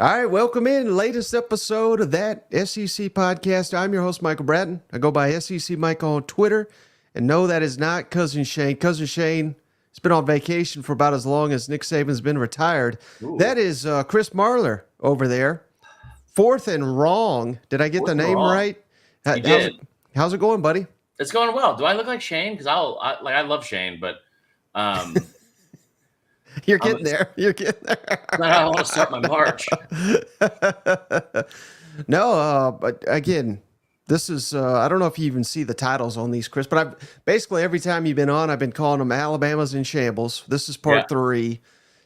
All right, welcome in. Latest episode of that SEC podcast. I'm your host, Michael Bratton. I go by SEC Mike on Twitter. And no, that is not Cousin Shane. Cousin Shane has been on vacation for about as long as Nick Saban's been retired. Ooh. That is Chris Marler over there. Fourth and wrong. Did I get the name right? You did. How's it going, buddy? It's going well. Do I look like Shane? Because I love Shane, but You're getting there. You're getting there. I want to start my march. No, but again, this is, I don't know if you even see the titles on these, Chris, but I've basically every time you've been on, I've been calling them Alabama's in Shambles. This is part 3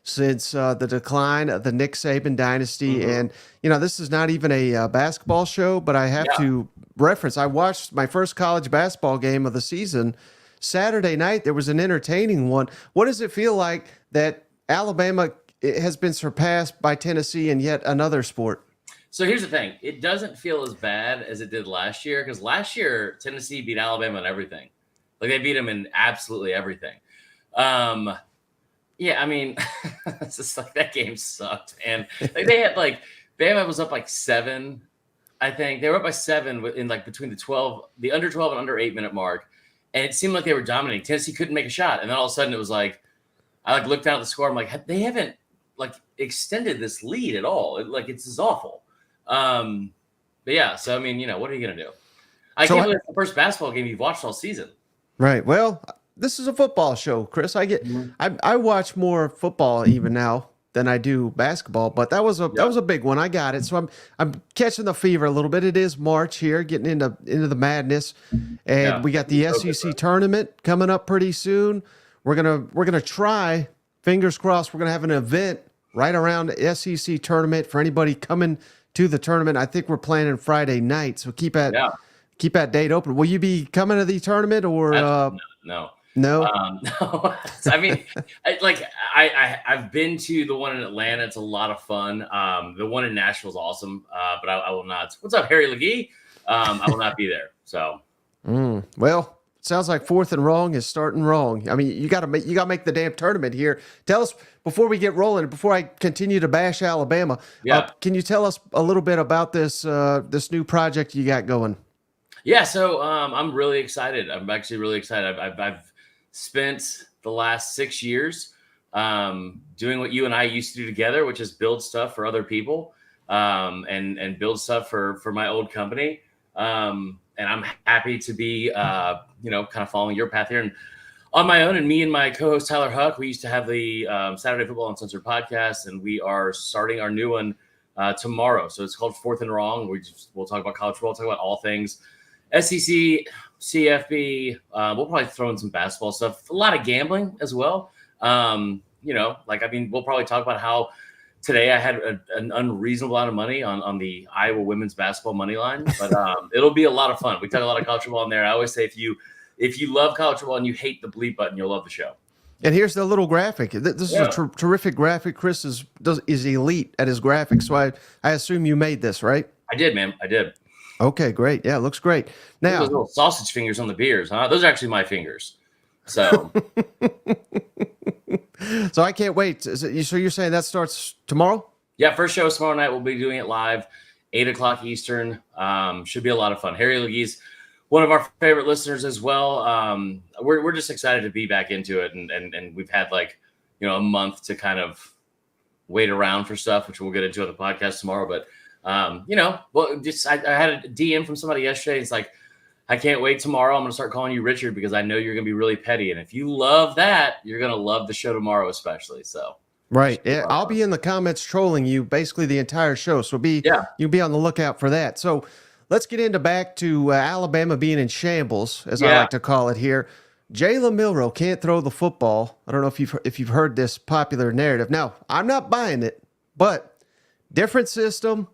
since the decline of the Nick Saban dynasty. Mm-hmm. And, you know, this is not even a basketball show, but I have to reference, I watched my first college basketball game of the season Saturday night. There was an entertaining one. What does it feel like that Alabama has been surpassed by Tennessee in yet another sport? So here's the thing. It doesn't feel as bad as it did last year, because last year Tennessee beat Alabama in everything. Like, they beat them in absolutely everything. Yeah, I mean, it's just like that game sucked. And like, they had like Bama was up like 7, I think. They were up by 7 in like between the under 12 and under 8 minute mark. And it seemed like they were dominating. Tennessee couldn't make a shot. And then all of a sudden it was like, I like looked down at the score. I'm like, they haven't like extended this lead at all. It's just awful. But yeah, so I mean, you know, what are you gonna do? I can't believe it's the first basketball game you've watched all season. Right. Well, this is a football show, Chris. I watch more football even now than I do basketball, but that was a big one. I got it. So I'm catching the fever a little bit. It is March here, getting into the madness, and we got the SEC tournament coming up pretty soon. We're gonna try, fingers crossed, we're gonna have an event right around the SEC tournament for anybody coming to the tournament. I think we're planning Friday night, so keep that date open. Will you be coming to the tournament or no? No. I mean, I've been to the one in Atlanta. It's a lot of fun. The one in Nashville is awesome, but I will not. What's up, Harry LeGee? I will not be there. So, well. Sounds like fourth and wrong is starting wrong. I mean, you got to make the damn tournament here. Tell us before we get rolling, before I continue to bash Alabama. Can you tell us a little bit about this new project you got going? Yeah, so I'm really excited. I'm actually really excited. I've spent the last 6 years doing what you and I used to do together, which is build stuff for other people and build stuff for my old company. And I'm happy to be, kind of following your path here and on my own. And me and my co-host Tyler Huck, we used to have the Saturday Football Uncensored podcast, and we are starting our new one tomorrow. So it's called Fourth and Wrong. We'll talk about college football, talk about all things SEC, CFB. We'll probably throw in some basketball stuff, a lot of gambling as well. We'll probably talk about how today I had an unreasonable amount of money on the Iowa women's basketball money line, but it'll be a lot of fun. We talk a lot of college football in there. I always say if you love college football and you hate the bleep button, you'll love the show. And here's the little graphic. This is a terrific graphic. Chris is elite at his graphics, so I assume you made this, right? I did, man. I did. Okay, great. Yeah, it looks great. Now, those little sausage fingers on the beers, huh? Those are actually my fingers. So. So I can't wait. So you're saying that starts tomorrow? Yeah, first show is tomorrow night. We'll be doing it live, 8:00 Eastern. Should be a lot of fun. Harry LeGee's one of our favorite listeners as well. We're just excited to be back into it, and we've had a month to kind of wait around for stuff, which we'll get into on the podcast tomorrow. But I had a DM from somebody yesterday. It's like, I can't wait tomorrow. I'm going to start calling you Richard because I know you're going to be really petty. And if you love that, you're going to love the show tomorrow, especially. So, right. Yeah, I'll be in the comments trolling you basically the entire show. So you'll be on the lookout for that. So let's get back to Alabama being in shambles, as I like to call it here. Jalen Milroe can't throw the football. I don't know if you've heard this popular narrative. Now, I'm not buying it, but different system.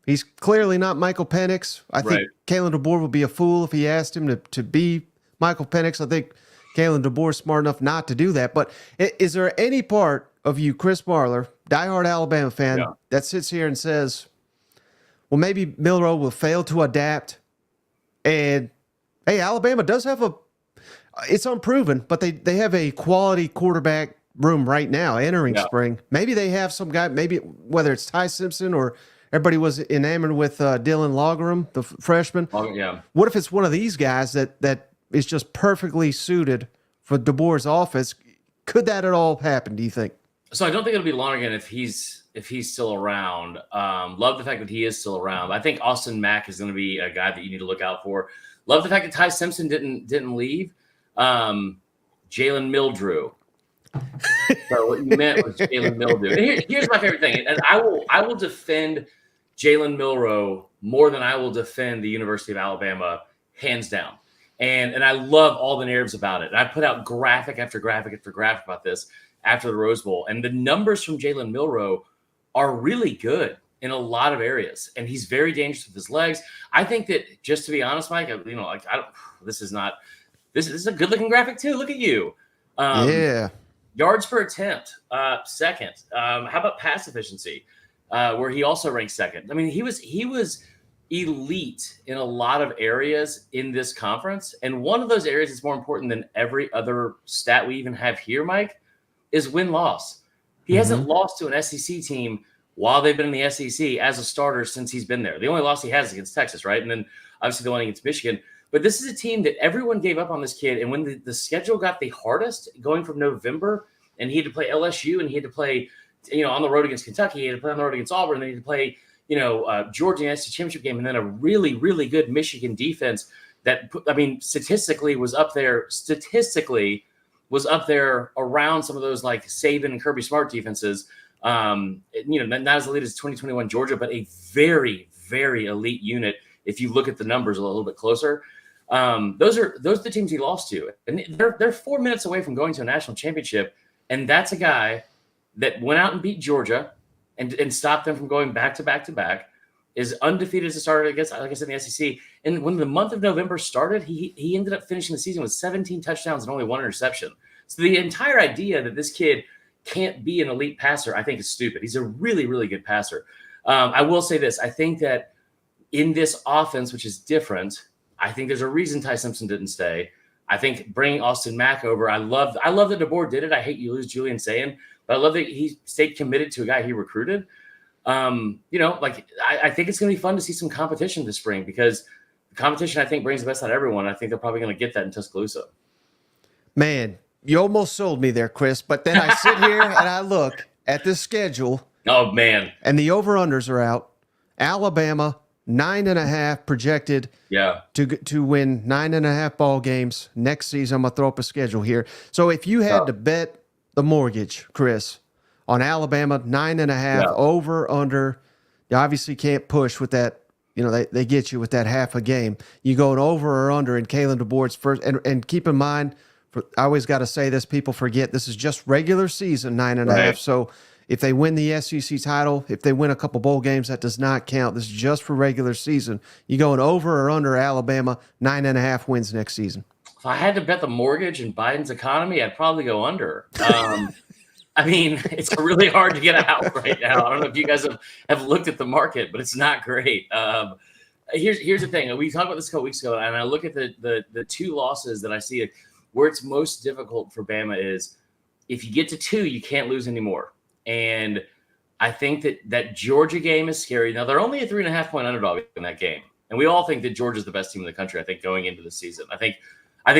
He's clearly not Michael Penix. I think Kalen DeBoer would be a fool if he asked him to be Michael Penix. I think Kalen DeBoer is smart enough not to do that. But is there any part of you, Chris Marler, diehard Alabama fan, that sits here and says, well, maybe Milroe will fail to adapt? And, hey, Alabama does have it's unproven, but they have a quality quarterback room right now entering spring. Maybe they have some guy, maybe whether it's Ty Simpson or everybody was enamored with Dylan Logaram, the freshman. What if it's one of these guys that is just perfectly suited for DeBoer's offense? Could that at all happen, do you think? So I don't think it'll be Lonergan if he's still around. Love the fact that he is still around. I think Austin Mack is going to be a guy that you need to look out for. Love the fact that Ty Simpson didn't leave. Jalen Milroe. So what you meant was Jalen Milroe. Here's my favorite thing, and I will defend Jalen Milroe more than I will defend the University of Alabama, hands down. And I love all the narratives about it. And I put out graphic after graphic after graphic about this after the Rose Bowl. And the numbers from Jalen Milroe are really good in a lot of areas. And he's very dangerous with his legs. I think that, just to be honest, Mike, this is a good looking graphic too. Look at you. Yards per attempt, second. How about pass efficiency, where he also ranked second? I mean, he was elite in a lot of areas in this conference. And one of those areas that's more important than every other stat we even have here, Mike, is win-loss. He hasn't lost to an SEC team while they've been in the SEC as a starter since he's been there. The only loss he has is against Texas, right? And then obviously the one against Michigan. But this is a team that everyone gave up on this kid. And when the schedule got the hardest, going from November, and he had to play LSU, and he had to play, on the road against Kentucky, he had to play on the road against Auburn, and then he had to play, Georgia in the SEC championship game, and then a really, really good Michigan defense that, statistically was up there around some of those like Saban and Kirby Smart defenses. Not as elite as 2021 Georgia, but a very, very elite unit. If you look at the numbers a little bit closer, those are the teams he lost to, and they're 4 minutes away from going to a national championship. And that's a guy that went out and beat Georgia and stopped them from going back to back to back, is undefeated as a starter against, like I said, in the SEC. And when the month of November started, he ended up finishing the season with 17 touchdowns and only 1 interception. So the entire idea that this kid can't be an elite passer, I think, is stupid. He's a really, really good passer. I will say this. I think that in this offense, which is different, I think there's a reason Ty Simpson didn't stay. I think bringing Austin Mack over, I love that DeBoer did it. I hate you lose Julian Sayin, but I love that he stayed committed to a guy he recruited. I think it's going to be fun to see some competition this spring, because the competition, I think, brings the best out of everyone. I think they're probably going to get that in Tuscaloosa. Man, you almost sold me there, Chris. But then I sit here and I look at this schedule. Oh, man. And the over-unders are out. Alabama, 9.5 projected to win 9.5 ball games next season. I'm going to throw up a schedule here. So if you had to bet the mortgage, Chris, on Alabama, 9.5 over, under, you obviously can't push with that. They get you with that half a game. You go over or under in Kalen DeBoer's first. And keep in mind, I always got to say this, people forget, this is just regular season, 9.5. Right. So if they win the SEC title, if they win a couple bowl games, that does not count. This is just for regular season. You going over or under Alabama, 9.5 wins next season? If I had to bet the mortgage and Biden's economy, I'd probably go under. It's really hard to get out right now. I don't know if you guys have looked at the market, but it's not great. Here's the thing. We talked about this a couple weeks ago, and I look at the 2 losses that I see where it's most difficult for Bama is if you get to 2, you can't lose anymore. And I think that Georgia game is scary. Now, they're only a 3.5-point underdog in that game. And we all think that Georgia's the best team in the country, I think, going into the season. I do. I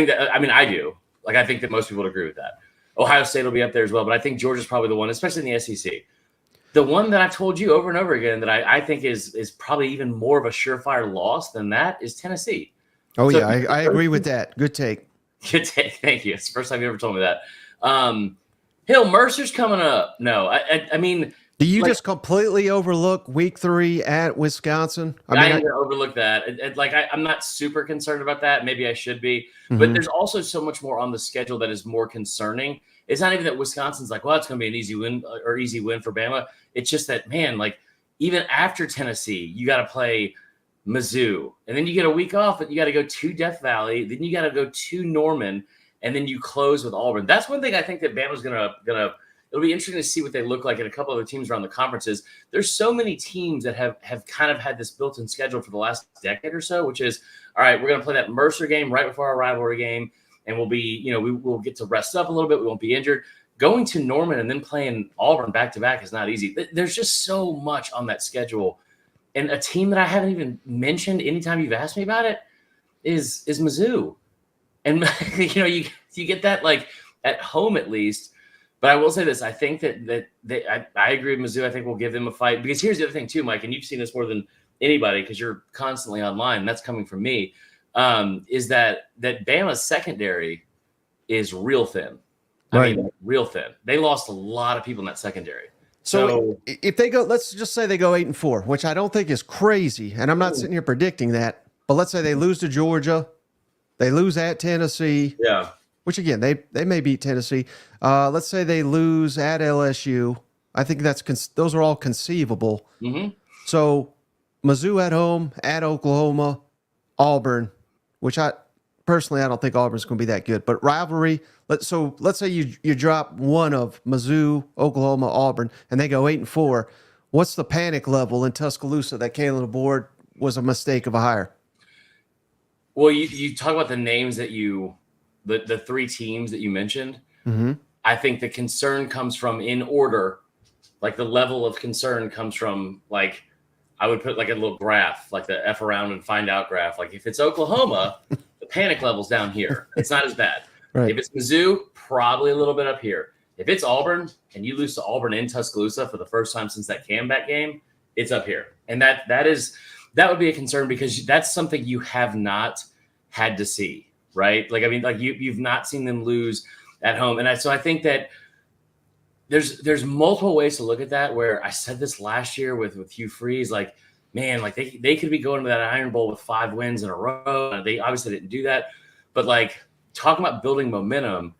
think that most people would agree with that. Ohio State will be up there as well, but I think Georgia's probably the one, especially in the SEC. The one that I've told you over and over again that I think is probably even more of a surefire loss than that is Tennessee. Oh, so, yeah, I agree with that. Good take. Good take. Thank you. It's the first time you ever told me that. Hill, Mercer's coming up. No, I mean – do you just completely overlook week 3 at Wisconsin? I didn't overlook that. I'm not super concerned about that. Maybe I should be. Mm-hmm. But there's also so much more on the schedule that is more concerning. It's not even that Wisconsin's it's going to be an easy win for Bama. It's just that, man, even after Tennessee, you got to play Mizzou. And then you get a week off, but you got to go to Death Valley. Then you got to go to Norman. And then you close with Auburn. That's one thing I think that Bama's going to it'll be interesting to see what they look like in a couple other teams around the conferences. There's so many teams that have kind of had this built-in schedule for the last decade or so, which is, all right, we're going to play that Mercer game right before our rivalry game, and we'll be, we'll get to rest up a little bit. We won't be injured. going to Norman and then playing Auburn back-to-back is not easy. There's just so much on that schedule. And a team that I haven't even mentioned anytime you've asked me about it is Mizzou. And, you get that, like, at home at least. But I will say this. I think that I agree with Mizzou. I think we'll give them a fight. Because here's the other thing, too, Mike, and you've seen this more than anybody because you're constantly online, and that's coming from me, is that Bama's secondary is real thin. Right. I mean, real thin. They lost a lot of people in that secondary. So if they go, let's just say they go 8-4, which I don't think is crazy, and I'm not sitting here predicting that, but let's say they lose to Georgia, they lose at Tennessee, which again they may beat Tennessee. Let's say they lose at LSU. I think those are all conceivable. Mm-hmm. So Mizzou at home, at Oklahoma, Auburn, which I don't think Auburn's going to be that good, but rivalry. Let's say you drop one of Mizzou, Oklahoma, Auburn, and they go 8-4. What's the panic level in Tuscaloosa that Kalen DeBoer was a mistake of a hire? Well, you talk about the names that the three teams that you mentioned. Mm-hmm. I think the concern comes from in order, like the level of concern comes from, like, I would put like a little graph, like the F around and find out graph. Like if it's Oklahoma, the panic level's down here. It's not as bad. Right. If it's Mizzou, probably a little bit up here. If it's Auburn and you lose to Auburn in Tuscaloosa for the first time since that comeback game, it's up here. And that would be a concern because that's something you have not had to see, right? Like, I mean, like you've not seen them lose at home. And so I think that there's multiple ways to look at that, where I said this last year with Hugh Freeze, like, man, like they could be going to that Iron Bowl with 5 wins in a row. They obviously didn't do that. But like talking about building momentum,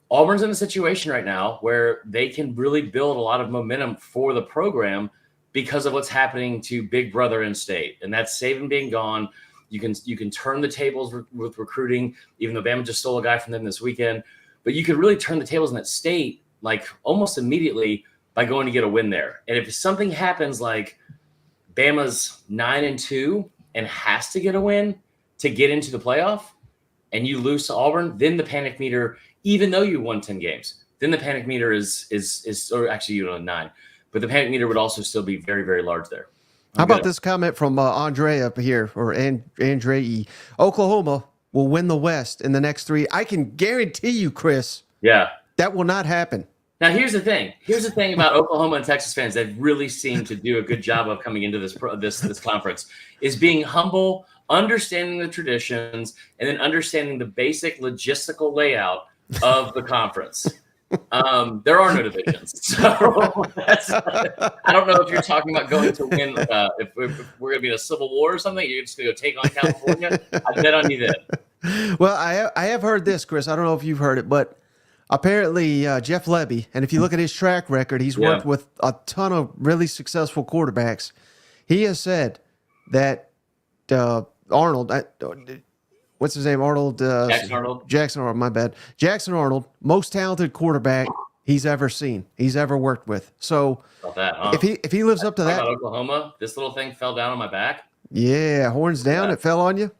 Auburn's in a situation right now where they can really build a lot of momentum for the program because of what's happening to Big Brother in state. And that's Saban being gone. You can turn the tables with recruiting, even though Bama just stole a guy from them this weekend. But you could really turn the tables in that state like almost immediately by going to get a win there. And if something happens like Bama's 9-2 and has to get a win to get into the playoff, and you lose to Auburn, then the panic meter, even though you won 10 games, then the panic meter is or actually you know 9, but the panic meter would also still be very, very large there. How about this comment from Andre up here, or Andre? Oklahoma will win the West in the next 3. I can guarantee you, Chris. Yeah. That will not happen. Now, here's the thing. Here's the thing about Oklahoma and Texas fans that really seem to do a good job of coming into this conference is being humble, understanding the traditions, and then understanding the basic logistical layout of the conference. There are no divisions. So I don't know if you're talking about going to win. If we're going to be in a civil war or something, you're just going to go take on California. I bet on you then. Well, I have heard this, Chris. I don't know if you've heard it, but apparently Jeff Lebby, and if you look at his track record, he's worked with a ton of really successful quarterbacks. He has said that Arnold, what's his name? Arnold. Jaxson Arnold, my bad. Jaxson Arnold, most talented quarterback he's ever seen, he's ever worked with. So if he lives up to that. About Oklahoma, this little thing fell down on my back. Yeah, horns down, it fell on you?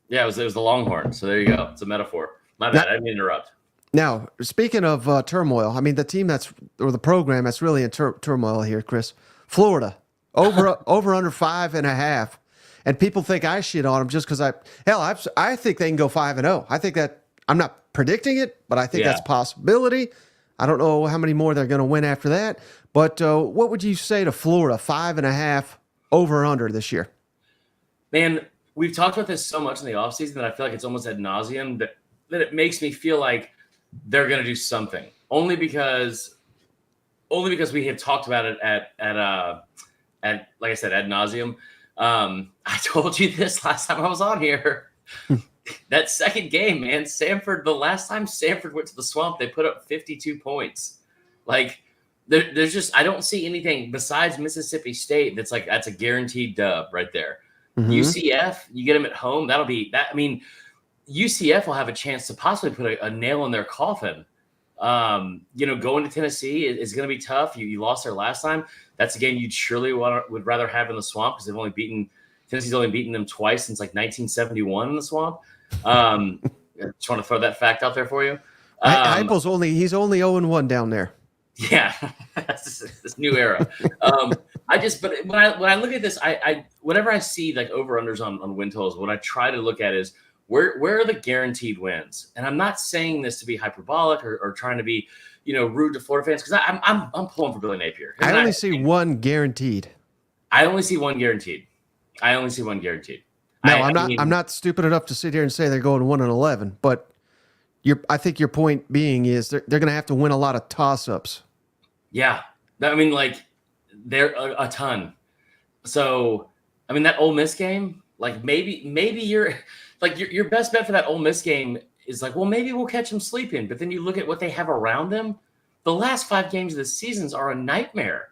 Yeah, it was the Longhorn. So there you go. It's a metaphor. My bad. I didn't interrupt. Now, speaking of turmoil, I mean, the program that's really in turmoil here, Chris, Florida, over under 5.5. And people think I shit on them just because I think they can go 5-0. I think that I'm not predicting it, but I think that's a possibility. I don't know how many more they're going to win after that. But what would you say to Florida, 5.5 over under this year? Man, we've talked about this so much in the offseason that I feel like it's almost ad nauseum that it makes me feel like they're going to do something. Only because we have talked about it at like I said, ad nauseum. I told you this last time I was on here. That second game, man, the last time Samford went to the Swamp, they put up 52 points. Like, there's just, I don't see anything besides Mississippi State that's a guaranteed dub right there. Mm-hmm. UCF, you get them at home, that'll be that. I mean, UCF will have a chance to possibly put a nail in their coffin. Going to Tennessee is going to be tough. You lost there last time. That's a game you'd surely would rather have in the Swamp because Tennessee's only beaten them twice since like 1971 in the Swamp. I just want to throw that fact out there for you. Heupel's he's only 0-1 down there. Yeah, that's this new era. But when I look at this, I whenever I see like over-unders on win totals, what I try to look at is where are the guaranteed wins? And I'm not saying this to be hyperbolic or trying to be, rude to Florida fans, because I'm pulling for Billy Napier. I only see one guaranteed. I only see one guaranteed. No, I'm not stupid enough to sit here and say they're going 1-11, but I think your point being is they're going to have to win a lot of toss-ups. Yeah, I mean, like they're a ton. So, I mean, that Ole Miss game, like maybe you're like your best bet for that Ole Miss game is like, well, maybe we'll catch them sleeping. But then you look at what they have around them. The last 5 games of the seasons are a nightmare.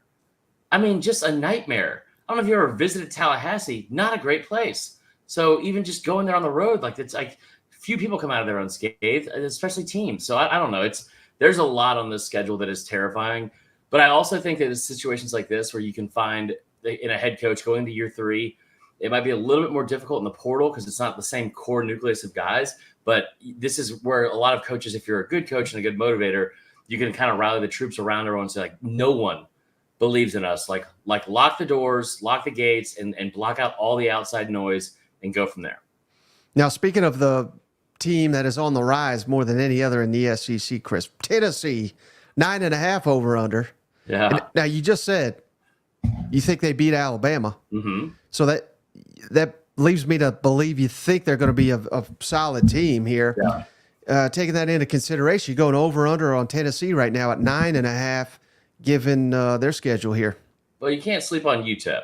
I mean, just a nightmare. I don't know if you ever visited Tallahassee. Not a great place. So even just going there on the road, like it's like few people come out of there unscathed, especially teams. So I don't know. There's a lot on this schedule that is terrifying. But I also think that in situations like this where you can find in a head coach going into year 3, it might be a little bit more difficult in the portal because it's not the same core nucleus of guys. But this is where a lot of coaches, if you're a good coach and a good motivator, you can kind of rally the troops around everyone and say, like, no one believes in us. Like lock the doors, lock the gates, and block out all the outside noise and go from there. Now, speaking of the team that is on the rise more than any other in the SEC, Chris, Tennessee, 9.5 over/under. Yeah. And now you just said you think they beat Alabama. Mm-hmm. So that leaves me to believe you think they're going to be a solid team here. Yeah. Taking that into consideration, you're going over/under on Tennessee right now at 9.5, given their schedule here. Well, you can't sleep on UTEP.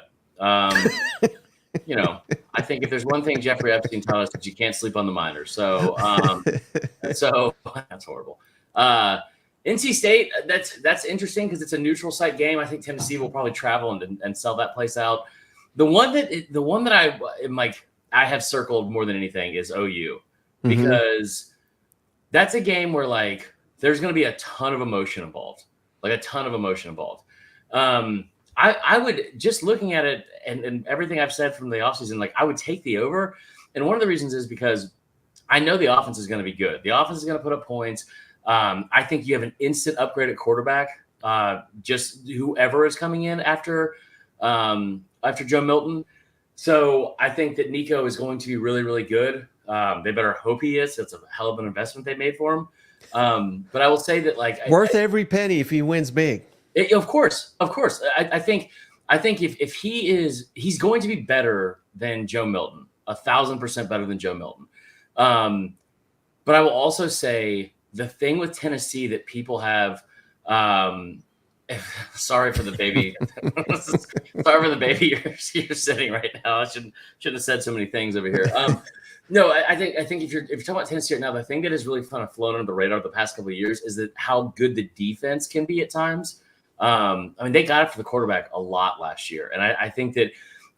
I think if there's one thing Jeffrey Epstein taught us, is you can't sleep on the Miners. So, so that's horrible. NC State, that's interesting because it's a neutral site game. I think Tennessee will probably travel and sell that place out. The one that I am like I have circled more than anything is OU, because that's a game where like there's going to be a ton of emotion involved, I would, just looking at it and everything I've said from the offseason, like I would take the over. And one of the reasons is because I know the offense is going to be good. The offense is going to put up points. I think you have an instant upgrade at quarterback. Just whoever is coming in after Joe Milton. So I think that Nico is going to be really, really good. They better hope he is. It's a hell of an investment they made for him. But I will say that like worth every penny if he wins big. Of course. I think if he's going to be better than Joe Milton, 1,000% better than Joe Milton. But I will also say the thing with Tennessee that people have, sorry for the baby. Sorry for the baby you're sitting right now. I shouldn't have said so many things over here. No, I think if you're talking about Tennessee right now, the thing that has really kind of flown under the radar the past couple of years is that how good the defense can be at times. I mean, they got it for the quarterback a lot last year. And I think that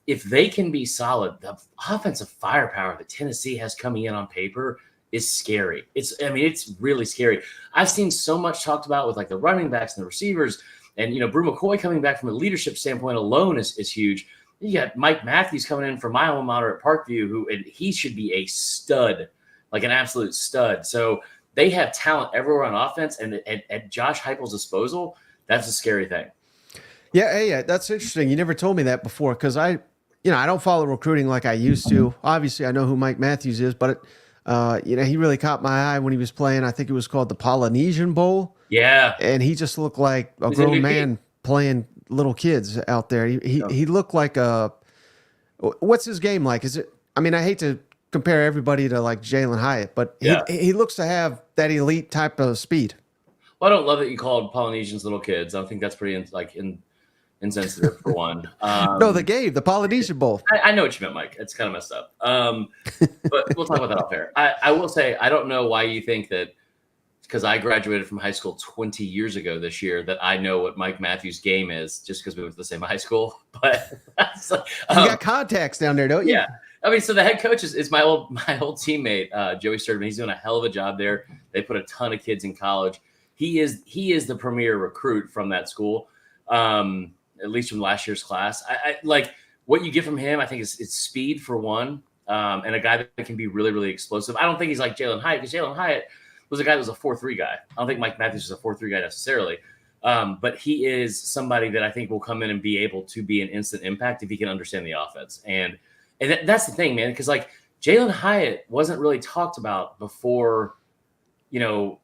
if they can be solid, the offensive firepower that Tennessee has coming in on paper is scary. It's really scary. I've seen so much talked about with like the running backs and the receivers, and, Brew McCoy coming back from a leadership standpoint alone is huge. You got Mike Matthews coming in from my alma mater at Parkview, and he should be a stud, like an absolute stud. So they have talent everywhere on offense, and at Josh Heupel's disposal, that's a scary thing. Yeah, that's interesting. You never told me that before, because I don't follow recruiting like I used to. Obviously, I know who Mike Matthews is, but he really caught my eye when he was playing. I think it was called the Polynesian Bowl. Yeah, and he just looked like a grown man playing little kids out there. He looked like what's his game like? Is it? I mean, I hate to compare everybody to like Jalen Hyatt, but he looks to have that elite type of speed. Well, I don't love that you called Polynesians little kids. I think that's pretty insensitive for one. No, the Polynesian Bowl. I know what you meant, Mike. It's kind of messed up. But we'll talk about that off air. I will say, I don't know why you think that, because I graduated from high school 20 years ago this year, that I know what Mike Matthews' game is just because we went to the same high school. But you got contacts down there, don't you? Yeah. I mean, so the head coach is my old teammate, Joey Sturdivant. He's doing a hell of a job there. They put a ton of kids in college. He is the premier recruit from that school, at least from last year's class. I like what you get from him. I think it's speed for one, and a guy that can be really, really explosive. I don't think he's like Jalen Hyatt, because Jalen Hyatt, was a guy that was a 4-3 guy. I don't think Mike Matthews was a 4-3 guy necessarily. But he is somebody that I think will come in and be able to be an instant impact if he can understand the offense. And that's the thing, man, because like Jalen Hyatt wasn't really talked about before,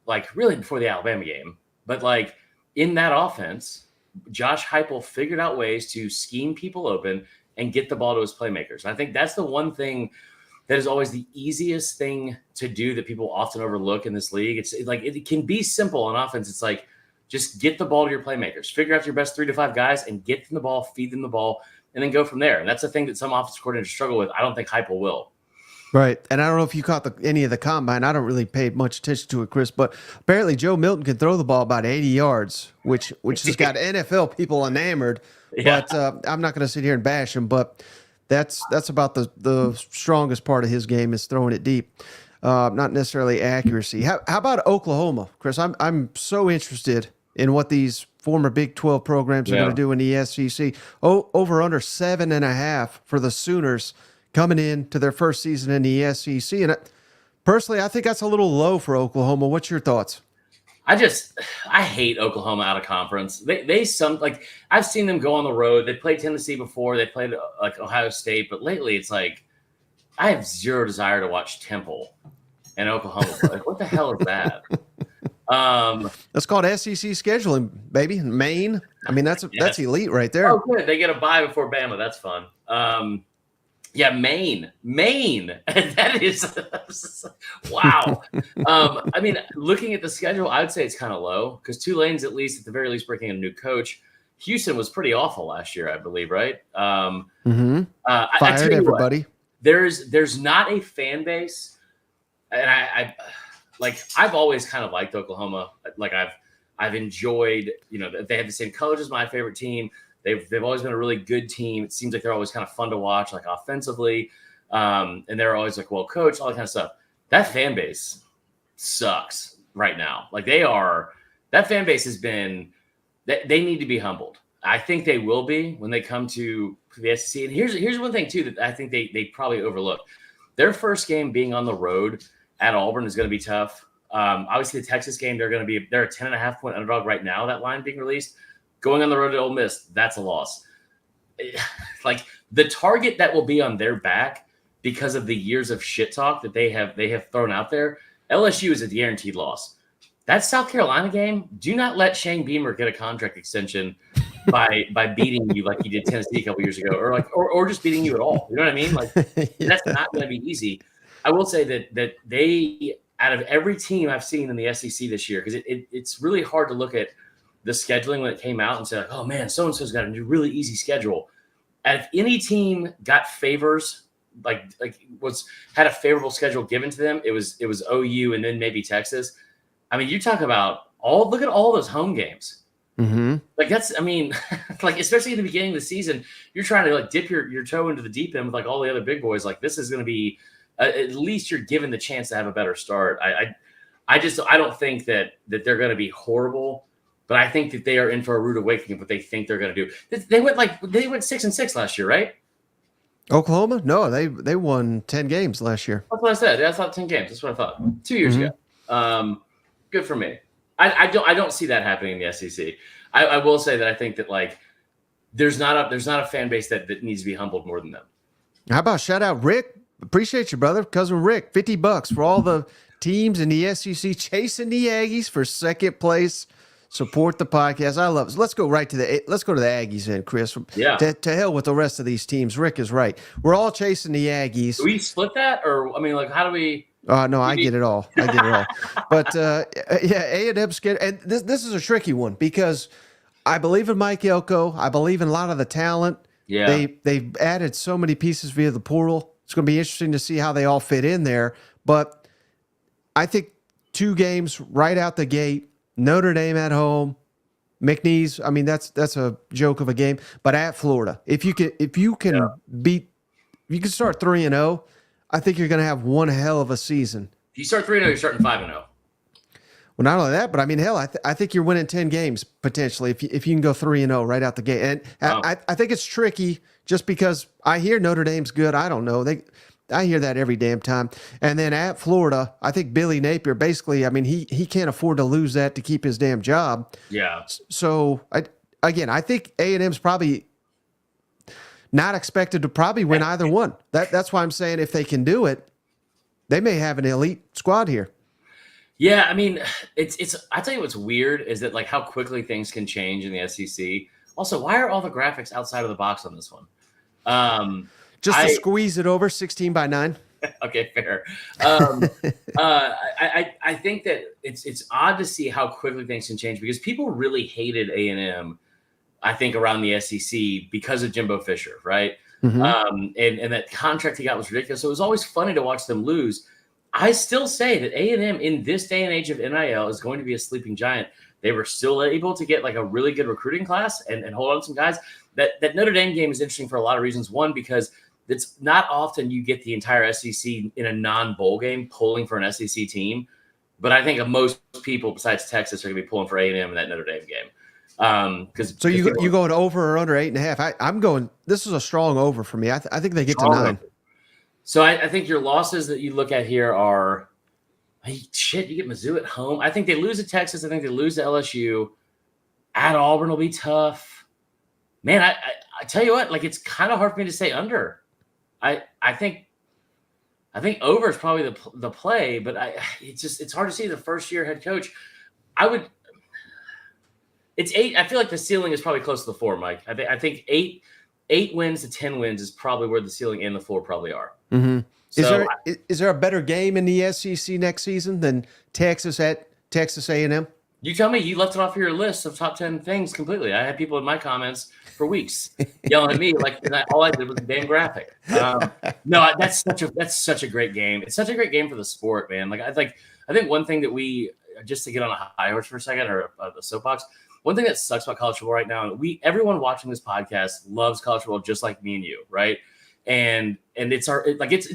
like really before the Alabama game. But like in that offense, Josh Heupel figured out ways to scheme people open and get the ball to his playmakers. And I think that's the one thing that is always the easiest thing to do that people often overlook in this league. It's like it can be simple on offense. It's like just get the ball to your playmakers, figure out your best 3 to 5 guys and get them the ball, feed them the ball, and then go from there. And that's the thing that some offensive coordinators struggle with. I don't think Heupel will. Right. And I don't know if you caught any of the combine. I don't really pay much attention to it, Chris, but apparently Joe Milton can throw the ball about 80 yards, which has got NFL people enamored. Yeah. But I'm not going to sit here and bash him, but that's about the strongest part of his game is throwing it deep, not necessarily accuracy. How about Oklahoma, Chris? I'm so interested in what these former Big 12 programs are going to do in the SEC. Over under 7.5 for the Sooners coming in to their first season in the SEC. And personally, I think that's a little low for Oklahoma. What's your thoughts? I hate Oklahoma out of conference. I've seen them go on the road. They played Tennessee before. They played like Ohio State, but lately it's like I have zero desire to watch Temple and Oklahoma. Like, what the hell is that? That's called SEC scheduling, baby. Maine. I mean, that's elite right there. Oh, good. They get a bye before Bama. That's fun. Yeah, Maine. That is wow. I mean, looking at the schedule, I would say it's kind of low because Tulane's at the very least breaking a new coach. Houston was pretty awful last year, I believe, right? Fired everybody. There's not a fan base, and I've always kind of liked Oklahoma. Like I've enjoyed, they have the same colors as my favorite team. They've always been a really good team. It seems like they're always kind of fun to watch, like offensively. And they're always like well coached, all that kind of stuff. That fan base sucks right now. Like that fan base has been, they need to be humbled. I think they will be when they come to the SEC. And here's one thing too that I think they probably overlook. Their first game being on the road at Auburn is going to be tough. Obviously the Texas game, they're a 10.5 point underdog right now, that line being released. Going on the road to Ole Miss, that's a loss. Like the target that will be on their back because of the years of shit talk that they have thrown out there, LSU is a guaranteed loss. That South Carolina game, do not let Shane Beamer get a contract extension by beating you like he did Tennessee a couple years ago, or just beating you at all. You know what I mean? Like that's not going to be easy. I will say that they, out of every team I've seen in the SEC this year, because it's really hard to look at the scheduling when it came out and say, like, oh man, so-and-so's got a new really easy schedule. And if any team got favors, had a favorable schedule given to them, it was OU and then maybe Texas. I mean, you talk about look at all those home games. Mm-hmm. Like that's, I mean, like, especially at the beginning of the season, you're trying to like dip your toe into the deep end with like all the other big boys. Like this is going to be, at least you're given the chance to have a better start. I don't think that they're going to be horrible. But I think that they are in for a rude awakening of what they think they're going to do. They went 6-6 last year, right? Oklahoma? No, they won 10 games last year. That's what I said. I thought 10 games. That's what I thought. 2 years ago. Good for me. I don't see that happening in the SEC. I will say that I think that like there's not a fan base that needs to be humbled more than them. How about shout out Rick? Appreciate you, brother. Cousin Rick, $50 for all the teams in the SEC chasing the Aggies for second place. Support the podcast. I love it. Let's go to the Aggies then, Chris. Yeah. To hell with the rest of these teams. Rick is right. We're all chasing the Aggies. Do we split that, or I mean, like, how do we? No, I get it all. But A&M scared. And this is a tricky one because I believe in Mike Elko. I believe in a lot of the talent. Yeah. They've added so many pieces via the portal. It's going to be interesting to see how they all fit in there. But I think 2 games right out the gate. Notre Dame at home, McNeese. I mean, that's a joke of a game. But at Florida, if you can start 3-0, I think you're going to have one hell of a season. If you start 3-0, you're starting 5-0. Well, not only that, but I mean, hell, I think you're winning 10 games potentially if you can go 3-0 right out the gate. And I think it's tricky just because I hear Notre Dame's good. I don't know. I hear that every damn time. And then at Florida, I think Billy Napier, basically, I mean, he can't afford to lose that to keep his damn job. Yeah. So, I think A&M's probably not expected to probably win either one. That's why I'm saying if they can do it, they may have an elite squad here. Yeah, I mean, it's. I tell you what's weird is that like how quickly things can change in the SEC. Also, why are all the graphics outside of the box on this one? Just to squeeze it over 16 by 9. Okay, fair. I think that it's odd to see how quickly things can change because people really hated A&M, I think, around the SEC because of Jimbo Fisher, right? Mm-hmm. And that contract he got was ridiculous. So it was always funny to watch them lose. I still say that A&M in this day and age of NIL is going to be a sleeping giant. They were still able to get like a really good recruiting class and hold on to some guys. That Notre Dame game is interesting for a lot of reasons. One, because it's not often you get the entire SEC in a non-bowl game pulling for an SEC team. But I think most people besides Texas are going to be pulling for A&M in that Notre Dame game. So you going over or under 8.5? I'm going. This is a strong over for me. I think they get to 9. So I think your losses that you look at here are, you get Mizzou at home. I think they lose to Texas. I think they lose to LSU. At Auburn will be tough. Man, I tell you what, like it's kind of hard for me to say under. I think over is probably the play, but it's hard to see the first year head coach. It's 8. I feel like the ceiling is probably close to the 4, Mike. I think 8 wins to 10 wins is probably where the ceiling and the floor probably are. Mm-hmm. So, is there a better game in the SEC next season than Texas at Texas A&M? You tell me. You left it off your list of top 10 things completely. I had people in my comments for weeks yelling at me like all I did was a damn graphic. No, that's such a great game. It's such a great game for the sport, man. Like I think one thing that we, just to get on a high horse for a second or a soapbox, one thing that sucks about college football right now, everyone watching this podcast loves college football just like me and you, right? And it's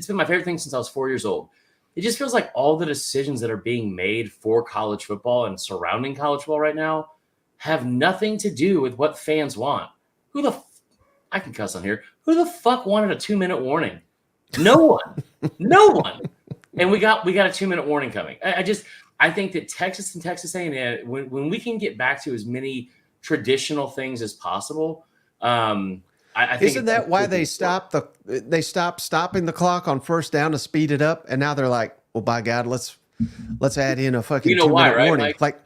been my favorite thing since I was 4 years old. It just feels like all the decisions that are being made for college football and surrounding college football right now have nothing to do with what fans want. I can cuss on here. Who the fuck wanted a 2-minute warning? No one. No one. And we got a 2-minute warning coming. I think that Texas and Texas A&M, when we can get back to as many traditional things as possible, I think isn't that why they stopped stopping the clock on first down to speed it up, and now they're like, well, by God, let's add in a fucking 2-minute warning. Like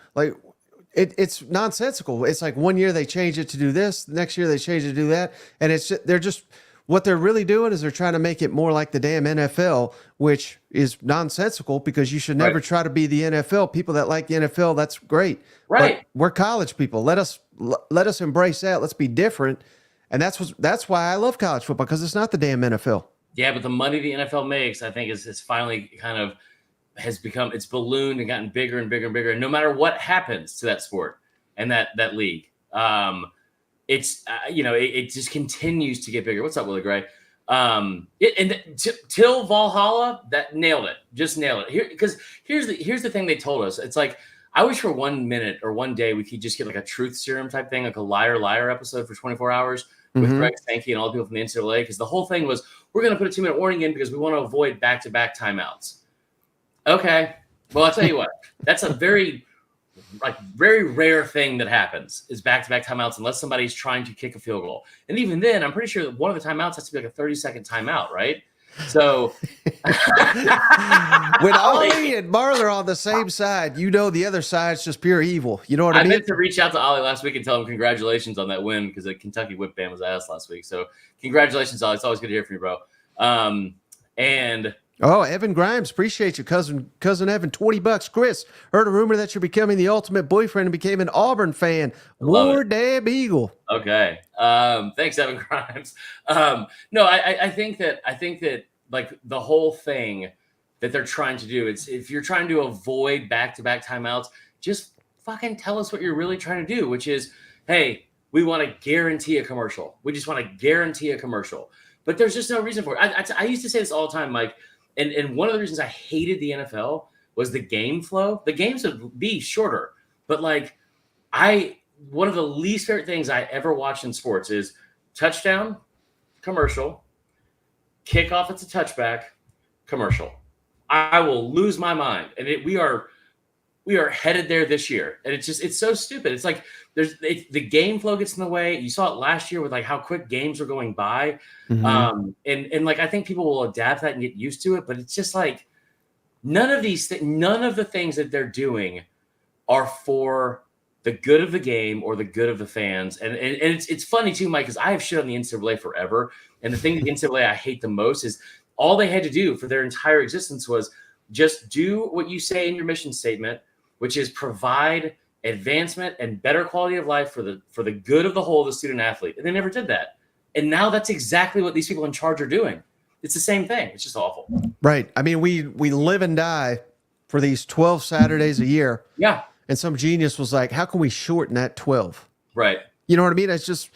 it's nonsensical. It's like 1 year they change it to do this, the next year they change it to do that, and what they're really doing is they're trying to make it more like the damn NFL, which is nonsensical because you should never try to be the NFL. People that like the NFL, that's great. Right. But we're college people. Let us embrace that. Let's be different. And that's why I love college football, because it's not the damn NFL. Yeah, but the money the NFL makes, I think, is finally kind of it's ballooned and gotten bigger and bigger and bigger. And no matter what happens to that sport and that league, it just continues to get bigger. What's up, Willie Gray? Till Valhalla, that nailed it. Just nailed it. Because here's the thing they told us. It's like, I wish for 1 minute or one day we could just get like a truth serum type thing, like a liar episode for 24 hours with Greg Sankey and all the people from the NCAA. Because the whole thing was, we're going to put a 2-minute warning in because we want to avoid back-to-back timeouts. Okay. Well, I'll tell you what, that's a very rare thing that happens is back-to-back timeouts unless somebody's trying to kick a field goal. And even then, I'm pretty sure that one of the timeouts has to be like a 30-second timeout, right? So with Ollie and Marler on the same side, the other side's just pure evil. You know what I mean? I meant to reach out to Ollie last week and tell him congratulations on that win because Kentucky whipped Bama's ass last week. So congratulations, Ollie. It's always good to hear from you, bro. Evan Grimes, appreciate you, cousin Evan. $20. Chris, heard a rumor that you're becoming the ultimate boyfriend and became an Auburn fan. War damn Eagle. Okay. Thanks, Evan Grimes. No, I think that like the whole thing that they're trying to do, it's if you're trying to avoid back-to-back timeouts, just fucking tell us what you're really trying to do, which is, hey, we want to guarantee a commercial. We just want to guarantee a commercial. But there's just no reason for it. I used to say this all the time, Mike, and one of the reasons I hated the NFL was the game flow. The games would be shorter, but one of the least favorite things I ever watched in sports is touchdown, commercial, kickoff, it's a touchback, commercial. I will lose my mind. And we are headed there this year. And it's so stupid. It's like the game flow gets in the way. You saw it last year with like how quick games were going by. And like, I think people will adapt that and get used to it, but it's just like none of the things that they're doing are for the good of the game or the good of the fans. And it's funny too, Mike, because I have shit on the NCAA forever. And the thing that the NCAA I hate the most is all they had to do for their entire existence was just do what you say in your mission statement, which is provide advancement and better quality of life for the good of the whole of the student athlete. And they never did that. And now that's exactly what these people in charge are doing. It's the same thing. It's just awful. Right. I mean, we live and die for these 12 Saturdays a year. Yeah. And some genius was like, how can we shorten that 12? Right. You know what I mean? It's just,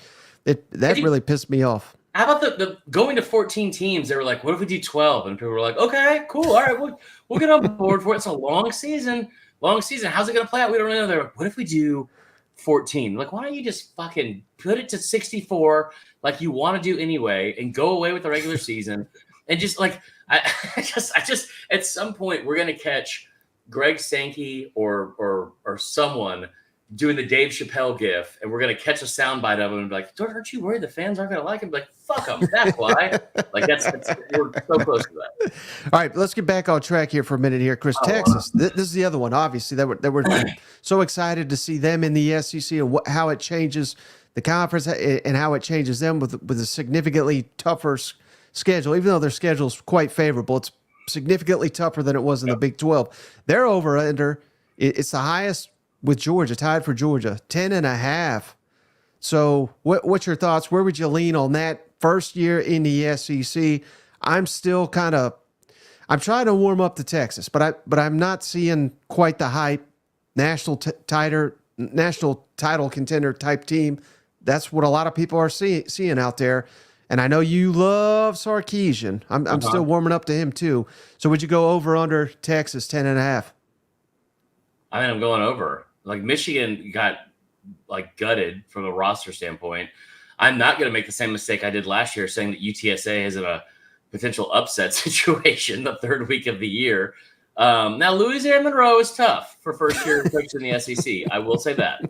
that really pissed me off. How about the going to 14 teams? They were like, what if we do 12? And people were like, okay, cool. All right, we'll get on board for it. It's a long season. How's it going to play out? We don't really know. They're like, what if we do 14? Like, why don't you just fucking put it to 64 like you want to do anyway and go away with the regular season? And just like, I just at some point we're going to catch Greg Sankey or someone doing the Dave Chappelle gif, and we're going to catch a soundbite of him and be like, aren't you worried the fans aren't going to like him? Like, fuck them. That's why. Like, that's we're so close to that. All right, let's get back on track here for a minute here, Chris. Texas, this is the other one, obviously, that we're so excited to see them in the SEC and how it changes the conference and how it changes them with a significantly tougher schedule. Even though their schedule is quite favorable, it's significantly tougher than it was in the Big 12. They're over under. It's the highest with Georgia, tied for Georgia, 10.5. So what's your thoughts? Where would you lean on that first year in the SEC? I'm still I'm trying to warm up to Texas, but I'm not seeing quite the hype. National title contender type team. That's what a lot of people are seeing out there. And I know you love Sarkisian. I'm still warming up to him too. So would you go over under Texas 10.5? I mean, I'm going over. Like, Michigan got like gutted from a roster standpoint. I'm not going to make the same mistake I did last year, saying that UTSA is in a potential upset situation the third week of the year. Now, Louisiana Monroe is tough for first-year coaches in the SEC. I will say that.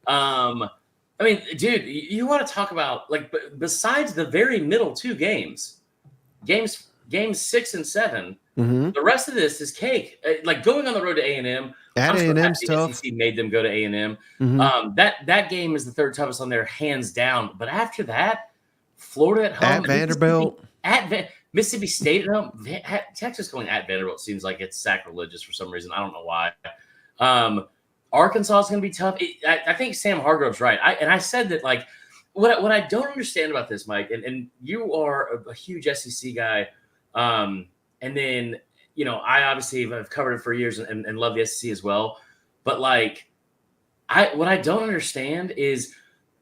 I mean, dude, you want to talk about, like, besides the very middle two games 6 and 7, the rest of this is cake. Like, going on the road to A&M, at A&M's tough. SEC made them go to A&M. That game is the third toughest on there, hands down. But after that, Florida at home, at Vanderbilt, Mississippi State at home. Texas going at Vanderbilt seems like it's sacrilegious for some reason. I don't know why. Arkansas is going to be tough. I think Sam Hargrove's right. I said that, like, what I don't understand about this, Mike, and you are a huge SEC guy, and then, you know, I obviously have covered it for years and love the SEC as well. But, like, what I don't understand is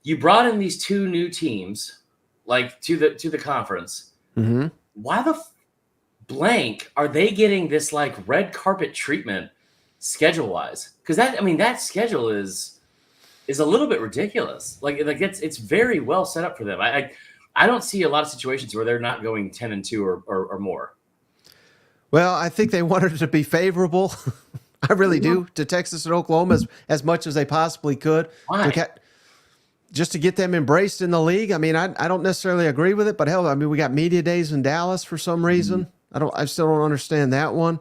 you brought in these two new teams, like, to the conference. Why the blank are they getting this, like, red carpet treatment schedule wise? Because that schedule is a little bit ridiculous. Like it's very well set up for them. I don't see a lot of situations where they're not going 10-2 or more. Well, I think they wanted it to be favorable. I really do, to Texas and Oklahoma as much as they possibly could. Why? Just to get them embraced in the league. I mean, I don't necessarily agree with it, but hell, I mean, we got media days in Dallas for some reason. I still don't understand that one.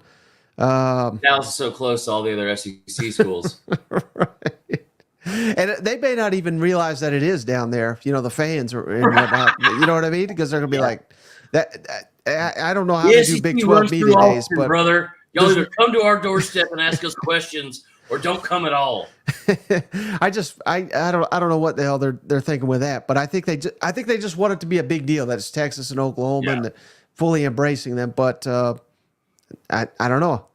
Dallas is so close to all the other SEC schools. Right. And they may not even realize that it is down there. You know, the fans and whatnot. You know what I mean? Because they're going to be like, that. I don't know how to do Big 12 media days, but brother, y'all either come to our doorstep and ask us questions, or don't come at all. I don't know what the hell they're thinking with that, but I think they just want it to be a big deal that it's Texas and Oklahoma and fully embracing them. But I don't know.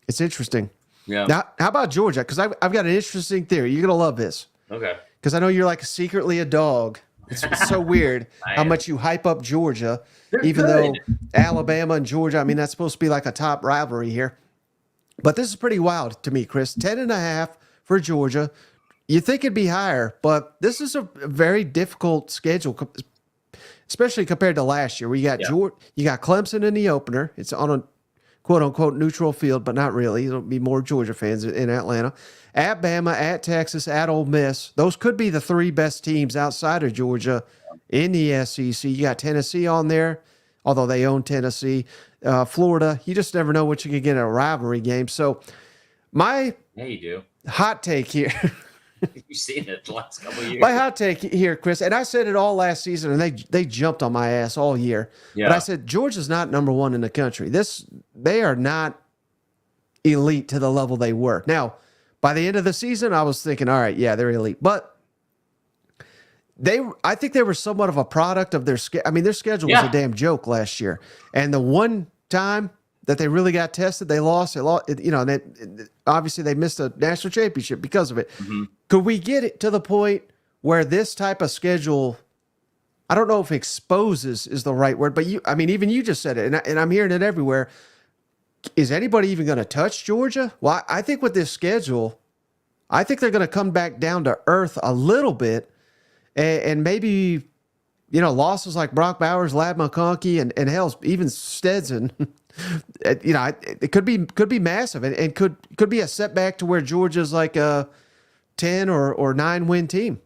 It's interesting. Yeah. Now, how about Georgia? Because I've got an interesting theory. You're gonna love this. Okay. Because I know you're like secretly a dog. It's so weird how much you hype up Georgia, even though Alabama and Georgia, I mean, that's supposed to be like a top rivalry here. But this is pretty wild to me, Chris. 10.5 for Georgia. You think it'd be higher, but this is a very difficult schedule. especially compared to last year, where you got you got Clemson in the opener. It's on a quote unquote neutral field, but not really. It'll be more Georgia fans in Atlanta. At Bama, at Texas, at Ole Miss. Those could be the three best teams outside of Georgia in the SEC. You got Tennessee on there, although they own Tennessee. Florida, you just never know what you can get in a rivalry game. So my you do. Hot take here. You've seen it the last couple of years. My hot take here, Chris, and I said it all last season, and they jumped on my ass all year. Yeah. But I said Georgia's not number one in the country. They are not elite to the level they were. Now, by the end of the season, I was thinking, all right, yeah, they're elite. But I think they were somewhat of a product of their schedule. I mean, their schedule was a damn joke last year. And the one time that they really got tested, they lost. Obviously, they missed a national championship because of it. Mm-hmm. Could we get it to the point where this type of schedule, I don't know if exposes is the right word, but even you just said it, and I'm hearing it everywhere. Is anybody even going to touch Georgia? Well, I think with this schedule, I think they're going to come back down to earth a little bit, and maybe, losses like Brock Bowers, Lad McConkey, and hell, even Stetson. It could be massive, and could be a setback to where Georgia's like a 10 or 9 win team.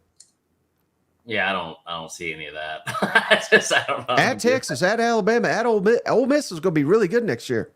Yeah, I don't see any of that. I don't know. At Texas, at Alabama, at Ole Miss is going to be really good next year.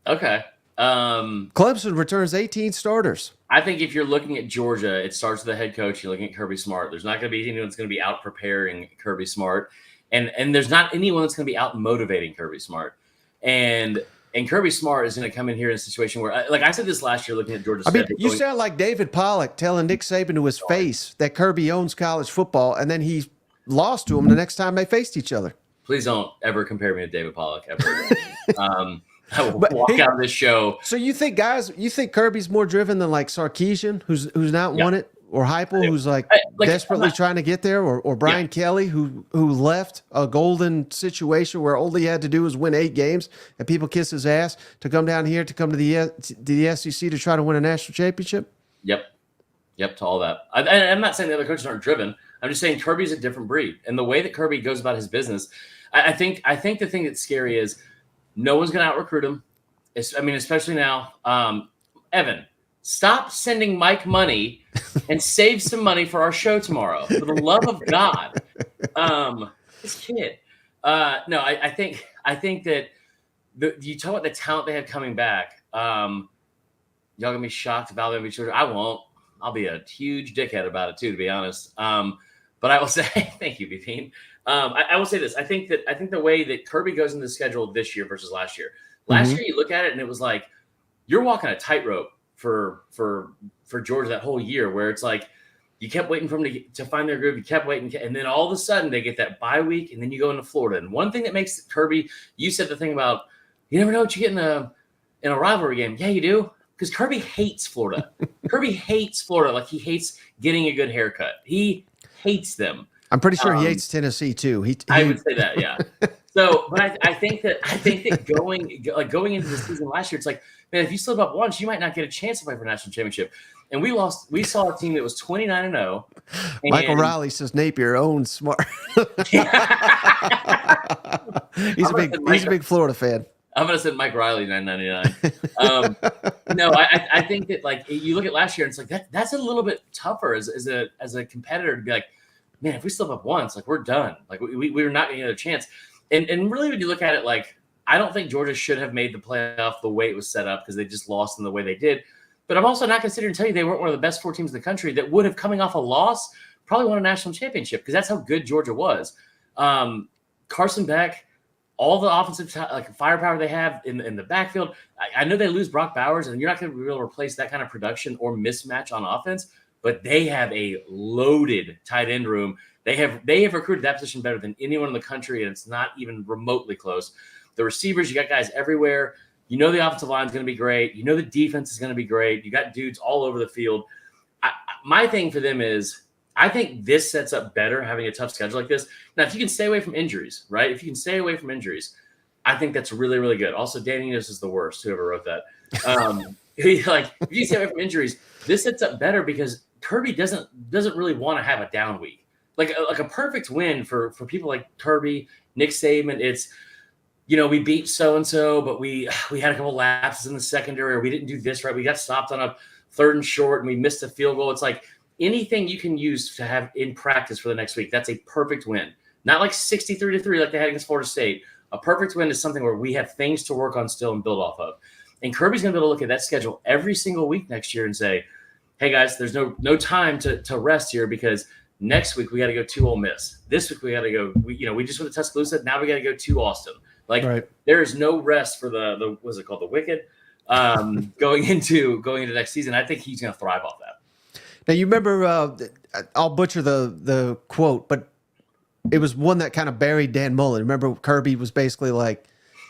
Okay. Clemson returns 18 starters. I think if you're looking at Georgia, it starts with the head coach. You're looking at Kirby Smart. There's not going to be anyone that's going to be out preparing Kirby Smart, and there's not anyone that's going to be out motivating Kirby Smart. And Kirby Smart is going to come in here in a situation where, like I said this last year, looking at Georgia State. You sound like David Pollock telling Nick Saban to his face that Kirby owns college football, and then he lost to him the next time they faced each other. Please don't ever compare me to David Pollock ever. I will walk out of this show. So you think Kirby's more driven than like Sarkisian, who's not won it, or Heupel, who's desperately trying to get there, or Brian Kelly, who left a golden situation where all he had to do was win 8 games and people kiss his ass to come down here to come to the SEC to try to win a national championship? Yep, to all that. I'm not saying the other coaches aren't driven. I'm just saying Kirby's a different breed, and the way that Kirby goes about his business, I think the thing that's scary is no one's going to out-recruit him. Especially now. Evan, stop sending Mike money and save some money for our show tomorrow. For the love of God. This kid. No, I think that you talk about the talent they have coming back. Y'all going to be shocked about them. I won't. I'll be a huge dickhead about it too, to be honest. But I will say, thank you, Bipine. I will say this. I think the way that Kirby goes into the schedule this year versus last year. Last year, you look at it and it was like you're walking a tightrope for Georgia that whole year, where it's like you kept waiting for them to find their groove. You kept waiting, and then all of a sudden they get that bye week, and then you go into Florida. And one thing that makes Kirby, you said the thing about you never know what you get in a rivalry game. Yeah, you do, because Kirby hates Florida. Kirby hates Florida like he hates getting a good haircut. He hates them. I'm pretty sure he hates Tennessee too. I would say that, yeah. So, but I think that going into the season last year, it's like, man, if you slip up once, you might not get a chance to play for a national championship. And we lost. We saw a team that was 29-0. Michael Riley says Napier owns Smart. He's a big Florida fan. I'm gonna send Mike Riley $9.99. No, I think that like you look at last year, and it's like that's a little bit tougher as a competitor to be like, man, if we slip up once, like we're done. Like we're not going to get a chance. And really, when you look at it, like I don't think Georgia should have made the playoff the way it was set up because they just lost in the way they did. But I'm also not considering tell you they weren't one of the best 4 teams in the country that would have, coming off a loss, probably won a national championship because that's how good Georgia was. Carson, Beck, all the offensive firepower they have in the backfield. I know they lose Brock Bowers, and you're not going to be able to replace that kind of production or mismatch on offense. But they have a loaded tight end room. They have recruited that position better than anyone in the country, and it's not even remotely close. The receivers, you got guys everywhere. You know the offensive line is going to be great. You know the defense is going to be great. You got dudes all over the field. My thing for them is I think this sets up better having a tough schedule like this. Now, if you can stay away from injuries, right? If you can stay away from injuries, I think that's really, really good. Also, Danny Nuss is the worst, whoever wrote that. If you stay away from injuries, this sets up better because Kirby doesn't really want to have a down week. like a perfect win for people like Kirby, Nick Saban. It's, we beat so-and-so, but we had a couple lapses in the secondary, or we didn't do this right. We got stopped on a 3rd and short and we missed a field goal. It's like anything you can use to have in practice for the next week. That's a perfect win. Not like 63-3 like they had against Florida State. A perfect win is something where we have things to work on still and build off of. And Kirby's going to be able to look at that schedule every single week next year and say, hey, guys, there's no time to rest here, because next week we got to go to Ole Miss. This week we got to go. We just went to Tuscaloosa. Now we got to go to Austin. Like, right. There is no rest for the what's it called, the Wicked, going into next season. I think he's going to thrive off that. Now you remember, I'll butcher the quote, but it was one that kind of buried Dan Mullen. Remember, Kirby was basically like,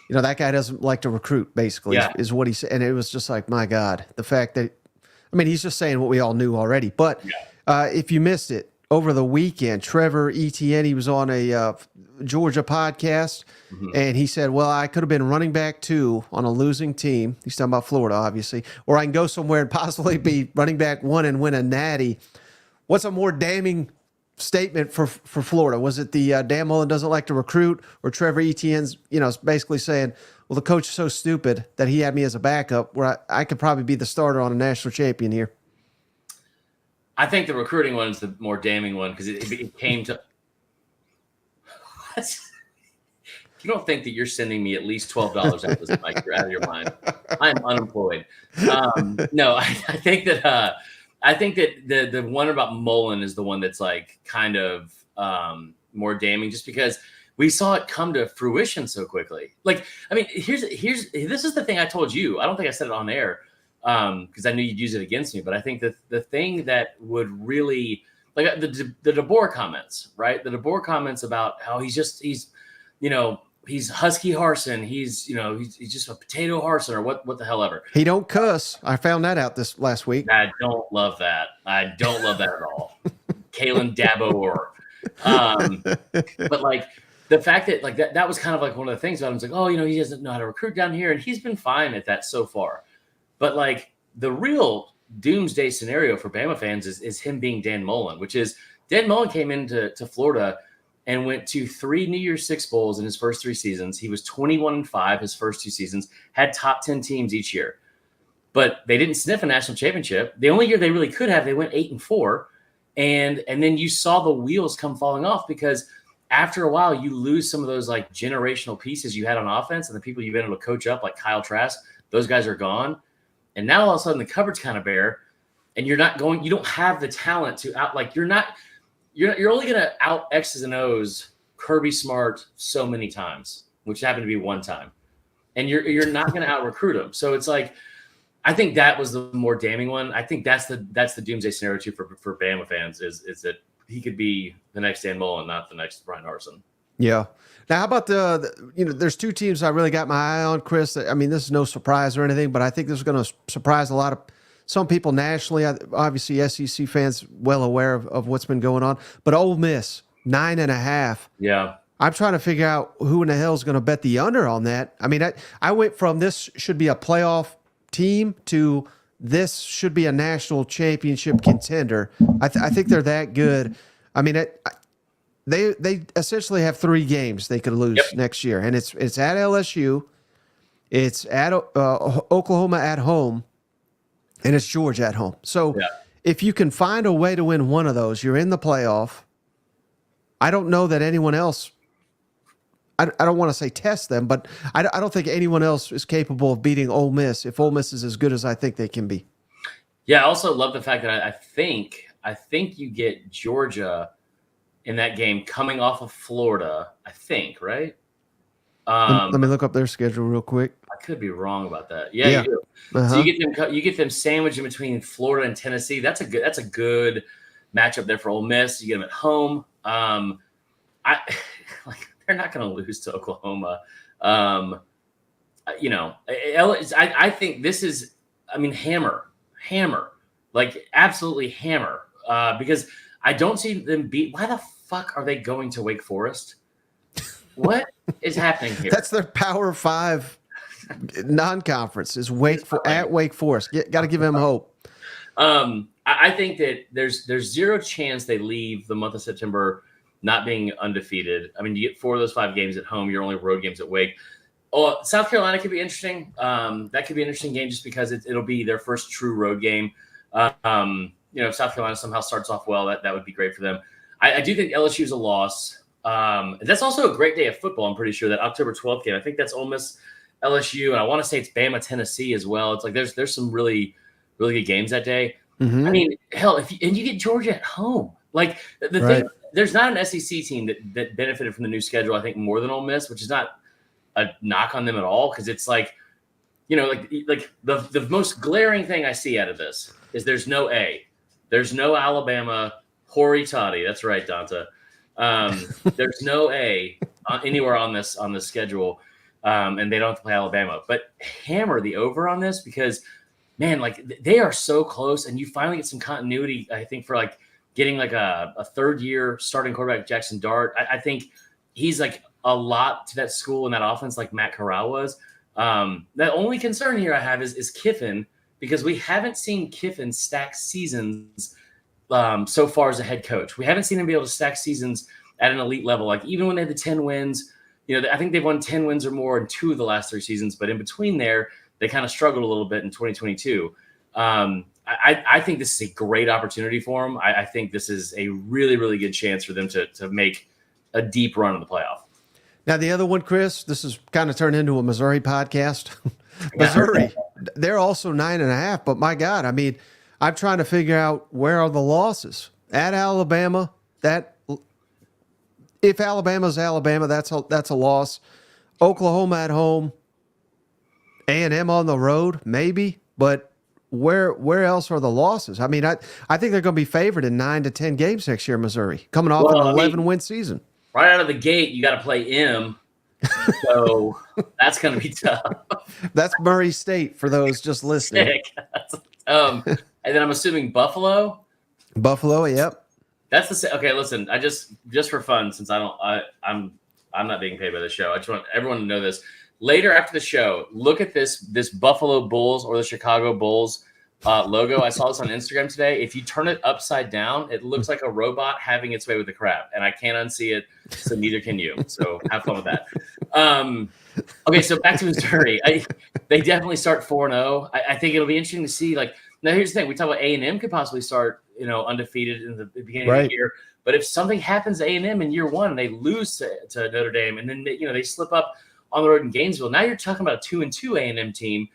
that guy doesn't like to recruit, basically, is what he said. And it was just like, my God, the fact that, he's just saying what we all knew already. But if you missed it, over the weekend, Trevor Etienne, he was on a Georgia podcast, and he said, well, I could have been running back 2 on a losing team. He's talking about Florida, obviously. Or I can go somewhere and possibly be running back 1 and win a natty. What's a more damning statement for Florida? Was it the Dan Mullen doesn't like to recruit, or Trevor Etienne's, basically saying, well, the coach is so stupid that he had me as a backup where I could probably be the starter on a national champion here? I think the recruiting one is the more damning one, because it came to – you don't think that you're sending me at least $12 out of this mic, you're out of your mind. I'm unemployed. No, I think that the one about Mullen is the one that's like kind of more damning, just because we saw it come to fruition so quickly. Like, this is the thing I told you. I don't think I said it on air, because I knew you'd use it against me. But I think that the thing that would really, like, the DeBoer comments, right? The DeBoer comments about how he's Husky Harson. He's just a potato Harson, or what the hell ever. He don't cuss. I found that out this last week. I don't love that. I don't love that at all. Kalen DeBoer. But like the fact that like that was kind of like one of the things about him. It's like, oh, he doesn't know how to recruit down here, and he's been fine at that so far. But like the real doomsday scenario for Bama fans is him being Dan Mullen, which is Dan Mullen came into Florida and went to 3 New Year's Six Bowls in his first 3 seasons. He was 21-5 his first 2 seasons, had top 10 teams each year. But they didn't sniff a national championship. The only year they really could have, they went 8-4. And then you saw the wheels come falling off, because after a while you lose some of those like generational pieces you had on offense, and the people you've been able to coach up, like Kyle Trask, those guys are gone. And now all of a sudden the cupboard's kind of bare, and you don't have the talent to out, like you're only going to out X's and O's Kirby Smart so many times, which happened to be one time. And you're not going to out recruit him. So it's like, I think that was the more damning one. I think that's the doomsday scenario too for Bama fans is that he could be the next Dan Mullen, not the next Brian Harsin. Yeah. Now, how about there's 2 teams I really got my eye on, Chris. This is no surprise or anything, but I think this is going to surprise a lot of some people nationally. Obviously, SEC fans well aware of what's been going on. But Ole Miss, 9.5. Yeah. I'm trying to figure out who in the hell is going to bet the under on that. I went from this should be a playoff team to this should be a national championship contender. I think they're that good. They essentially have 3 games they could lose next year, and it's at LSU, it's at Oklahoma at home, and it's Georgia at home. So if you can find a way to win one of those, you're in the playoff. I don't know that anyone else. I don't want to say test them, but I don't think anyone else is capable of beating Ole Miss if Ole Miss is as good as I think they can be. Yeah, I also love the fact that I think you get Georgia in that game coming off of Florida, I think, right? Let me look up their schedule real quick. I could be wrong about that. Yeah. You do. So you get them sandwiched in between Florida and Tennessee. That's a good matchup there for Ole Miss. You get them at home. They're not going to lose to Oklahoma. I think this is, hammer, like absolutely hammer, because I don't see them beat. Why the fuck are they going to Wake Forest? What is happening here? That's their Power 5 non-conference is at Wake Forest. Got to give them hope. I think that there's zero chance they leave the month of September not being undefeated. I mean, you get 4 of those 5 games at home. Your only road games at Wake. Oh, South Carolina could be interesting. That could be an interesting game just because it'll be their first true road game. If South Carolina somehow starts off well, that would be great for them. I do think LSU is a loss. That's also a great day of football. I'm pretty sure that October 12th game. I think that's Ole Miss, LSU, and I want to say it's Bama, Tennessee as well. It's like there's some really, really good games that day. Mm-hmm. I mean, hell, and you get Georgia at home. Like the thing, there's not an SEC team that benefited from the new schedule. I think more than Ole Miss, which is not a knock on them at all, because it's like, like the most glaring thing I see out of this is there's no A. There's no Alabama, hoary toddy. That's right, Donta. There's no A anywhere on this schedule, and they don't have to play Alabama. But hammer the over on this because, man, like they are so close, and you finally get some continuity. I think for like getting like a third-year starting quarterback, Jaxson Dart. I think he's like a lot to that school and that offense, like Matt Corral was. The only concern here I have is Kiffin, because we haven't seen Kiffin stack seasons so far as a head coach. We haven't seen him be able to stack seasons at an elite level. Like even when they had the 10 wins, I think they've won 10 wins or more in 2 of the last 3 seasons, but in between there, they kind of struggled a little bit in 2022. I think this is a great opportunity for them. I think this is a really, really good chance for them to make a deep run in the playoff. Now, the other one, Chris, this is kind of turned into a Missouri podcast. Missouri, they're also 9.5, but my God, I mean, I'm trying to figure out where are the losses. At Alabama, if Alabama's Alabama, that's a loss. Oklahoma at home, A&M on the road, maybe, but where else are the losses? I mean, I think they're going to be favored in 9 to 10 games next year, Missouri, coming off an 11-win season. Right out of the gate, you got to play M, so that's going to be tough. That's Murray State for those just listening. And then I'm assuming Buffalo. Buffalo, yep. That's okay. Listen, I just for fun, since I'm not being paid by the show. I just want everyone to know this. Later after the show, look at this Buffalo Bulls or the Chicago Bulls logo. I saw this on Instagram today. If you turn it upside down, it looks like a robot having its way with the crab, and I can't unsee it, so neither can you. So have fun with that. Okay, so back to Missouri. They definitely start 4-0. I think it'll be interesting to see. Like, now here's the thing: we talk about A&M could possibly start, undefeated in the beginning of the year. But if something happens to A&M in year one and they lose to Notre Dame, and then they slip up on the road in Gainesville, now you're talking about a 2-2 A&M team.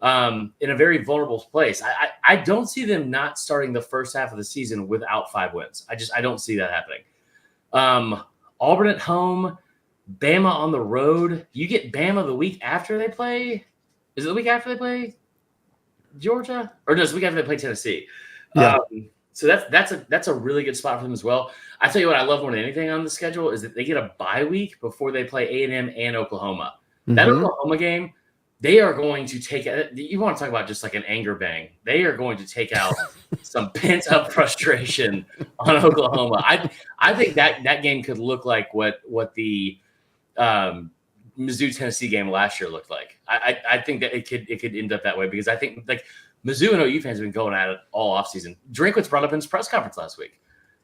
In a very vulnerable place. I don't see them not starting the first half of the season without 5 wins. I don't see that happening. Auburn at home, Bama on the road. You get Bama the week after they play. Is it the week after they play Georgia? Or no, it's the week after they play Tennessee. Yeah. So that's a really good spot for them as well. I tell you what I love more than anything on the schedule is that they get a bye week before they play A&M and Oklahoma. Mm-hmm. That Oklahoma game, they are going to take – you want to talk about just like an anger bang. They are going to take out some pent-up frustration on Oklahoma. I think that game could look like what the Mizzou-Tennessee game last year looked like. I think that it could end up that way because I think like Mizzou and OU fans have been going at it all offseason. Drinkwitz brought up in his press conference last week.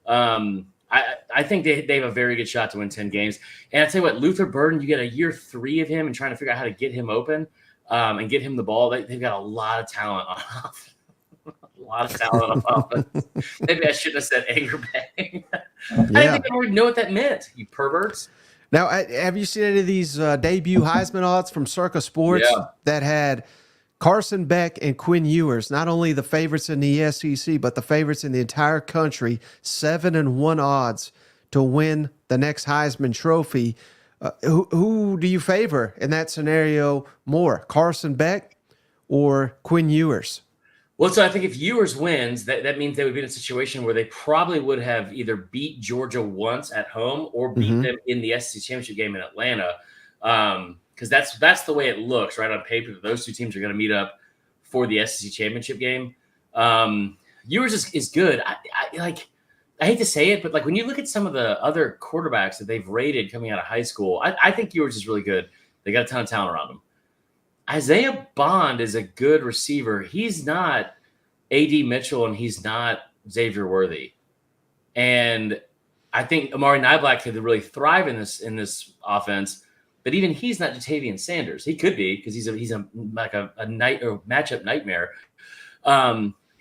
I think they have a very good shot to win 10 games. And I tell you what, Luther Burden, you get a year 3 of him and trying to figure out how to get him open. And get him the ball. They've got a lot of talent on offense. A lot of talent on offense. Maybe I shouldn't have said anger bang. I didn't think I would know what that meant, you perverts. Now, have you seen any of these debut Heisman odds from Circa Sports that had Carson, Beck, and Quinn Ewers, not only the favorites in the SEC, but the favorites in the entire country, 7-1 odds to win the next Heisman Trophy? Who do you favor in that scenario more, Carson Beck or Quinn Ewers? Well, so I think if Ewers wins, that means they would be in a situation where they probably would have either beat Georgia once at home or beat them in the SEC championship game in Atlanta. Because that's the way it looks, right, on paper, that those 2 teams are going to meet up for the SEC championship game. Ewers is good. I hate to say it, but like when you look at some of the other quarterbacks that they've rated coming out of high school, I think Ewers is really good. They got a ton of talent around him. Isaiah Bond is a good receiver. He's not A.D. Mitchell and he's not Xavier Worthy. And I think Amari Niblack could really thrive in this offense, but even he's not Jatavian Sanders. He could be because he's a night or matchup nightmare.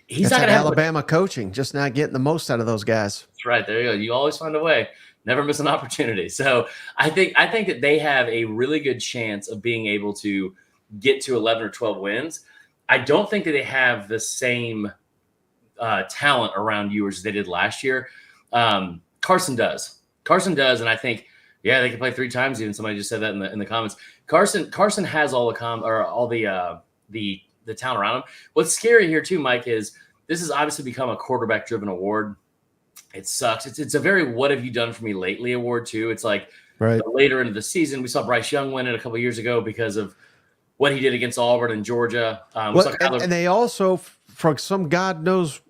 He's not going to have Alabama coaching, just not getting the most out of those guys. That's right. There you go. You always find a way. Never miss an opportunity. So I think that they have a really good chance of being able to get to 11 or 12 wins. I don't think that they have the same talent around Ewers as they did last year. Carson does, and I think they can play 3 times. Even somebody just said that in the comments. Carson has all the talent around him. What's scary here too, Mike, is this has obviously become a quarterback-driven award. It sucks. It's a very "what have you done for me lately" award too. It's like later into the season, we saw Bryce Young win it a couple of years ago because of what he did against Auburn and Georgia. And they also, for some God knows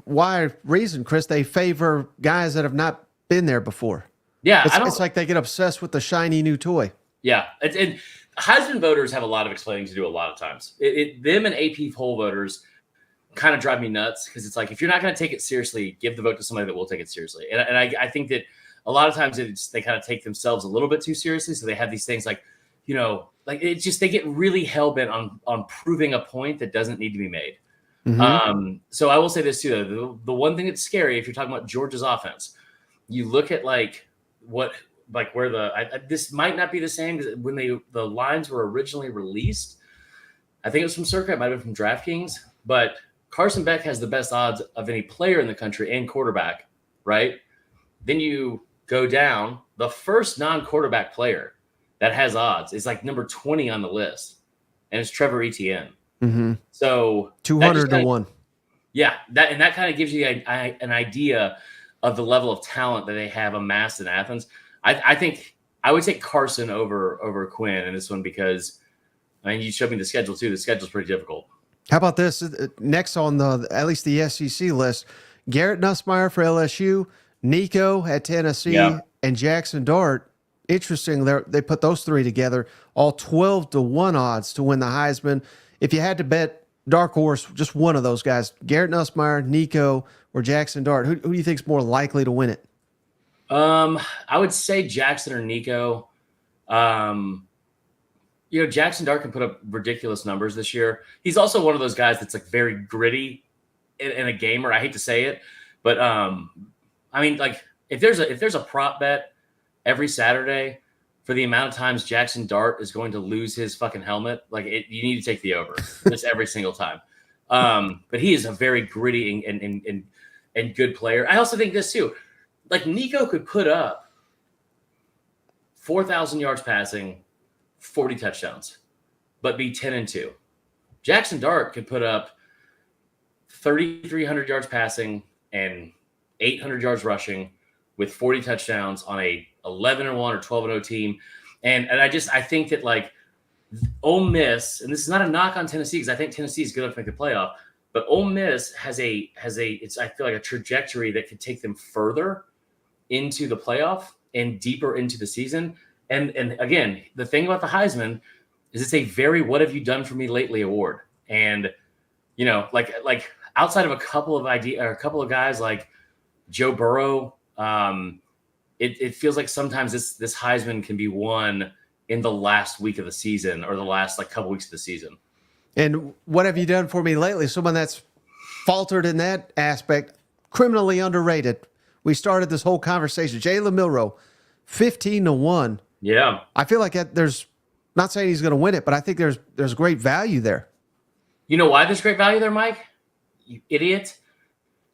why reason, Chris, they favor guys that have not been there before. Yeah, it's like they get obsessed with the shiny new toy. Yeah, and Heisman voters have a lot of explaining to do a lot of times. Them and AP poll voters kind of drive me nuts because it's like, if you're not going to take it seriously, give the vote to somebody that will take it seriously. And I think that a lot of times they kind of take themselves a little bit too seriously. So they have these things like, it's just, they get really hell-bent on proving a point that doesn't need to be made. Mm-hmm. So I will say this too, though. The one thing that's scary, if you're talking about Georgia's offense, you look at this might not be the same because when the lines were originally released, I think it was from Circa, it might have been from DraftKings, but Carson Beck has the best odds of any player in the country and quarterback, right? Then you go down, the first non-quarterback player that has odds is like number 20 on the list, and it's Trevor Etienne. Mm-hmm. So 200 to 1. Yeah, that kind of gives you an idea of the level of talent that they have amassed in Athens. I think I would take Carson over Quinn in this one because, you showed me the schedule too. The schedule's pretty difficult. How about this? Next on at least the SEC list, Garrett Nussmeier for LSU, Nico at Tennessee, and Jaxson Dart. Interesting, they put those 3 together, all 12 to 1 odds to win the Heisman. If you had to bet dark horse, just one of those guys, Garrett Nussmeier, Nico, or Jaxson Dart, who do you think is more likely to win it? I would say Jaxson or Nico. Jaxson Dart can put up ridiculous numbers this year. He's also one of those guys that's like very gritty in a gamer. I hate to say it, but if there's a prop bet every Saturday for the amount of times Jaxson Dart is going to lose his fucking helmet, you need to take the over just every single time. But he is a very gritty and good player. I also think this too. Nico could put up 4,000 yards passing, 40 touchdowns, but be 10-2. Jaxson Dart could put up 3,300 yards passing and 800 yards rushing with 40 touchdowns on a 11-1 or 12-0 team. And I think that Ole Miss, and this is not a knock on Tennessee because I think Tennessee is good enough to make the playoff, but Ole Miss has I feel like a trajectory that could take them further into the playoff and deeper into the season. And again, the thing about the Heisman is it's a very "what have you done for me lately" award. And outside of a couple of guys like Joe Burrow, it feels like sometimes this Heisman can be won in the last week of the season or the last couple weeks of the season. And what have you done for me lately? Someone that's faltered in that aspect, criminally underrated. We started this whole conversation. Jalen Milroe, 15 to 1. Yeah. I feel like there's, not saying he's going to win it, but I think there's great value there. You know why there's great value there, Mike? You idiot.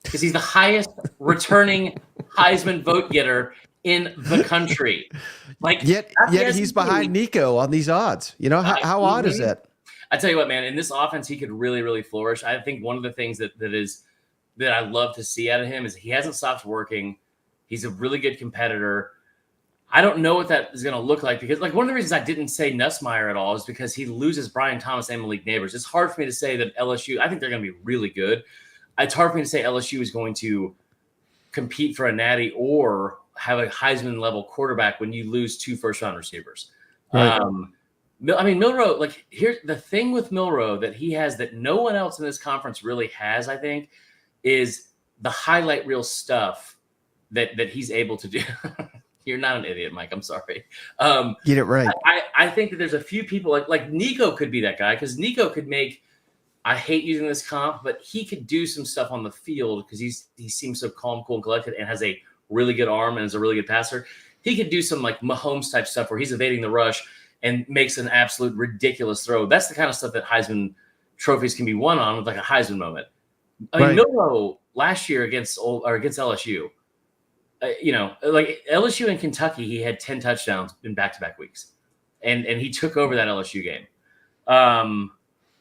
Because he's the highest returning Heisman vote getter in the country. Yet he's behind Nico on these odds. How odd is that? I tell you what, man, in this offense, he could really, really flourish. I think one of the things that I love to see out of him is he hasn't stopped working. He's a really good competitor. I don't know what that is going to look like because one of the reasons I didn't say Nussmeier at all is because he loses Brian Thomas and Malik Neighbors. It's hard for me to say that LSU, I think they're going to be really good. It's hard for me to say LSU is going to compete for a natty or have a Heisman level quarterback when you lose 2 first-round receivers. Right. Milroe, like, here's the thing with Milroe that he has that no one else in this conference really has, I think, is the highlight reel stuff that he's able to do. You're not an idiot, Mike. I'm sorry. Get it right. I think that there's a few people like Nico could be that guy, because Nico could make, I hate using this comp, but he could do some stuff on the field because he seems so calm, cool, and collected, and has a really good arm and is a really good passer. He could do some like Mahomes type stuff where he's evading the rush and makes an absolute ridiculous throw. That's the kind of stuff that Heisman trophies can be won on with like a Heisman moment. I mean, Milroe last year against LSU, like LSU and Kentucky, he had 10 touchdowns in back-to-back weeks, and he took over that LSU game.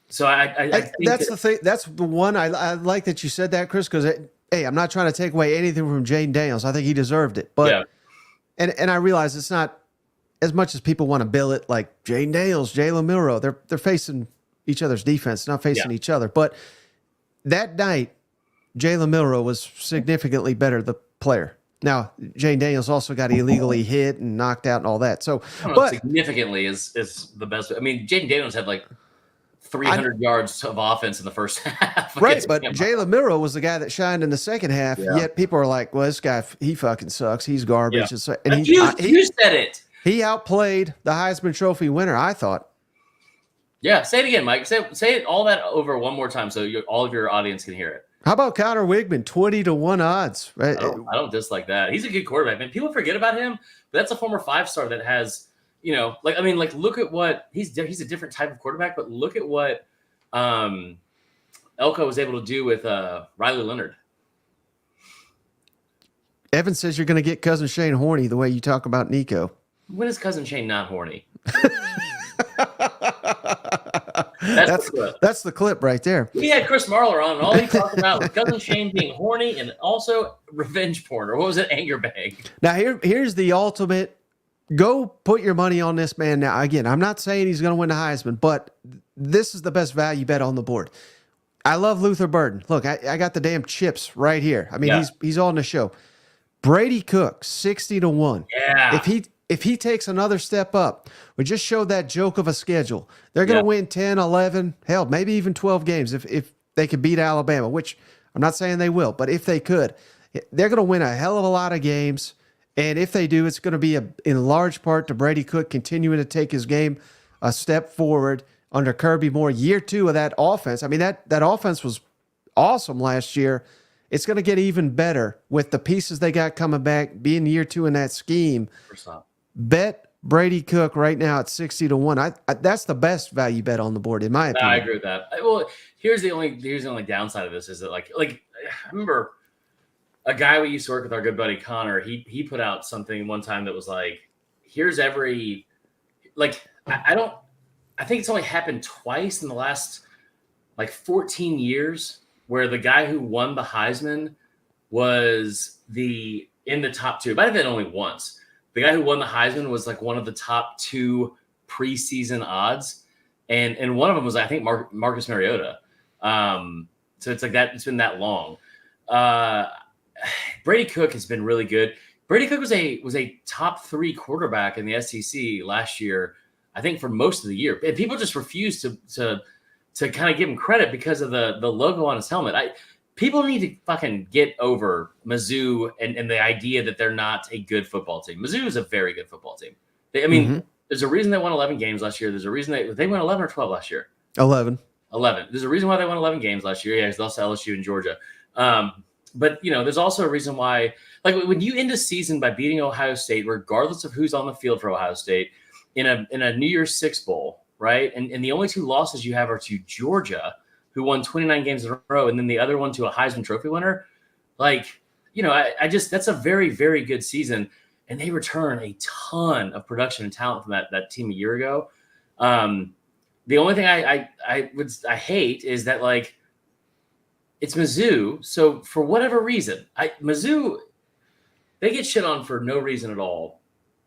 So I think that's the thing. That's the one I like that you said that, Chris, because hey, I'm not trying to take away anything from Jaden Daniels. I think he deserved it, but and I realize it's not as much as people want to bill it like Jaden Daniels, Jalen Milroe. They're facing each other's defense, not facing each other. But that night, Jalen Milroe was significantly better the player. Now, Jaden Daniels also got illegally hit and knocked out and all that. So, but significantly is the best. I mean, Jaden Daniels had like 300 yards of offense in the first half. Right, but Jalen Milroe was the guy that shined in the second half. Yet people are like, "Well, this guy, he fucking sucks. He's garbage." Yeah. And you said it. He outplayed the Heisman Trophy winner, I thought. Yeah, say it again, Mike. Say it all that over one more time so all of your audience can hear it. How about Connor Weigman, 20-1 odds? Right? I don't dislike that. He's a good quarterback, man. People forget about him, but that's a former 5-star that has, look at what he's a different type of quarterback, but look at what Elko was able to do with Riley Leonard. Evan says you're going to get Cousin Shane horny the way you talk about Nico. When is Cousin Shane not horny? That's the clip right there. We had Chris Marler on, and all he talked about was Cousin Shane being horny and also revenge porn, or what was it, anger bang. Now here's the ultimate. Go put your money on this man now. Again, I'm not saying he's going to win the Heisman, but this is the best value bet on the board. I love Luther Burden. Look, I got the damn chips right here. I mean, he's on the show. Brady Cook, 60-1. Yeah. If he takes another step up, we just showed that joke of a schedule. They're going to win 10, 11, hell, maybe even 12 games if they could beat Alabama, which I'm not saying they will, but if they could, they're going to win a hell of a lot of games. And if they do, it's going to be in large part to Brady Cook continuing to take his game a step forward under Kirby Moore. Year 2 of that offense. I mean, that offense was awesome last year. It's going to get even better with the pieces they got coming back, being year 2 in that scheme. Bet Brady Cook right now at 60-1. That's the best value bet on the board, in my opinion. I agree with that. Well, here's the only downside of this is that like I remember a guy we used to work with, our good buddy Connor. He put out something one time that was like, here's every I think it's only happened twice in the last like 14 years where the guy who won the Heisman was in the top 2. It might have been only once. The guy who won the Heisman was like one of the top 2 preseason odds. And one of them was, I think, Marcus Mariota. So it's like that. It's been that long. Brady Cook has been really good. Brady Cook was a top 3 quarterback in the SEC last year, I think, for most of the year. And people just refuse to kind of give him credit because of the logo on his helmet. People need to fucking get over Mizzou and the idea that they're not a good football team. Mizzou is a very good football team. There's a reason they won 11 games last year. There's a reason they won 11 or 12 last year. 11. There's a reason why they won 11 games last year. Yeah, it's also LSU and Georgia. But there's also a reason why, like when you end a season by beating Ohio State, regardless of who's on the field for Ohio State, in a New Year's Six bowl, right? And the only 2 losses you have are to Georgia, who won 29 games in a row, and then the other one to a Heisman Trophy winner. Like, that's a very, very good season. And they return a ton of production and talent from that team a year ago. The only thing I hate is that, like, it's Mizzou. So for whatever reason, Mizzou, they get shit on for no reason at all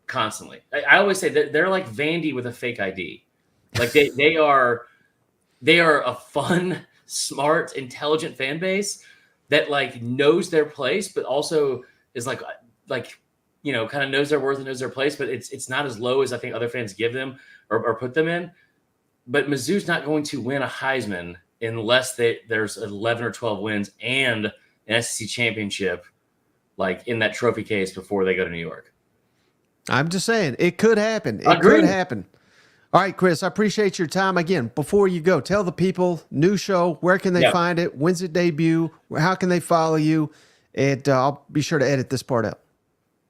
constantly. I always say that they're like Vandy with a fake ID. Like they are a fun, smart, intelligent fan base that like knows their place, but also is like kind of knows their worth and knows their place, but it's not as low as I think other fans give them or put them in. But Mizzou's not going to win a Heisman unless there's 11 or 12 wins and an SEC championship like in that trophy case before they go to New York. I'm just saying it could happen. It could happen. All right, Chris, I appreciate your time. Again, before you go, tell the people, new show, where can they find it? When's it debut? How can they follow you? And I'll be sure to edit this part out.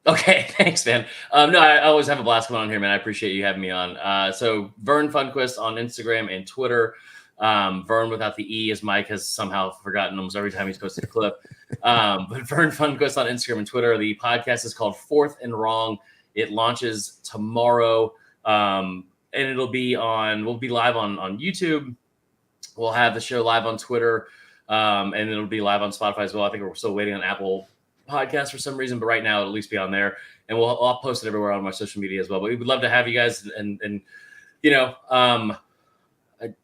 Okay, thanks, man. No, I always have a blast coming on here, man. I appreciate you having me on. So Vern Funquist on Instagram and Twitter. Vern without the E, as Mike has somehow forgotten almost every time he's posted a clip. But Vern Funquist on Instagram and Twitter. The podcast is called Fourth and Wrong. It launches tomorrow. And we'll be live on YouTube. We'll have the show live on Twitter. And it'll be live on Spotify as well. I think we're still waiting on Apple Podcasts for some reason, but right now it'll at least be on there. And I'll post it everywhere on my social media as well. But we would love to have you guys and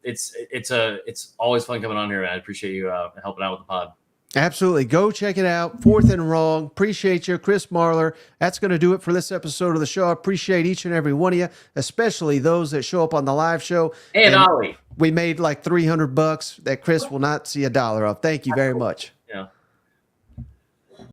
it's always fun coming on here, man. I appreciate you helping out with the pod. Absolutely. Go check it out. Fourth and Wrong. Appreciate you, Chris Marler. That's going to do it for this episode of the show. I appreciate each and every one of you, especially those that show up on the live show. And Ollie. We made like $300 that Chris will not see $1 of. Thank you very much.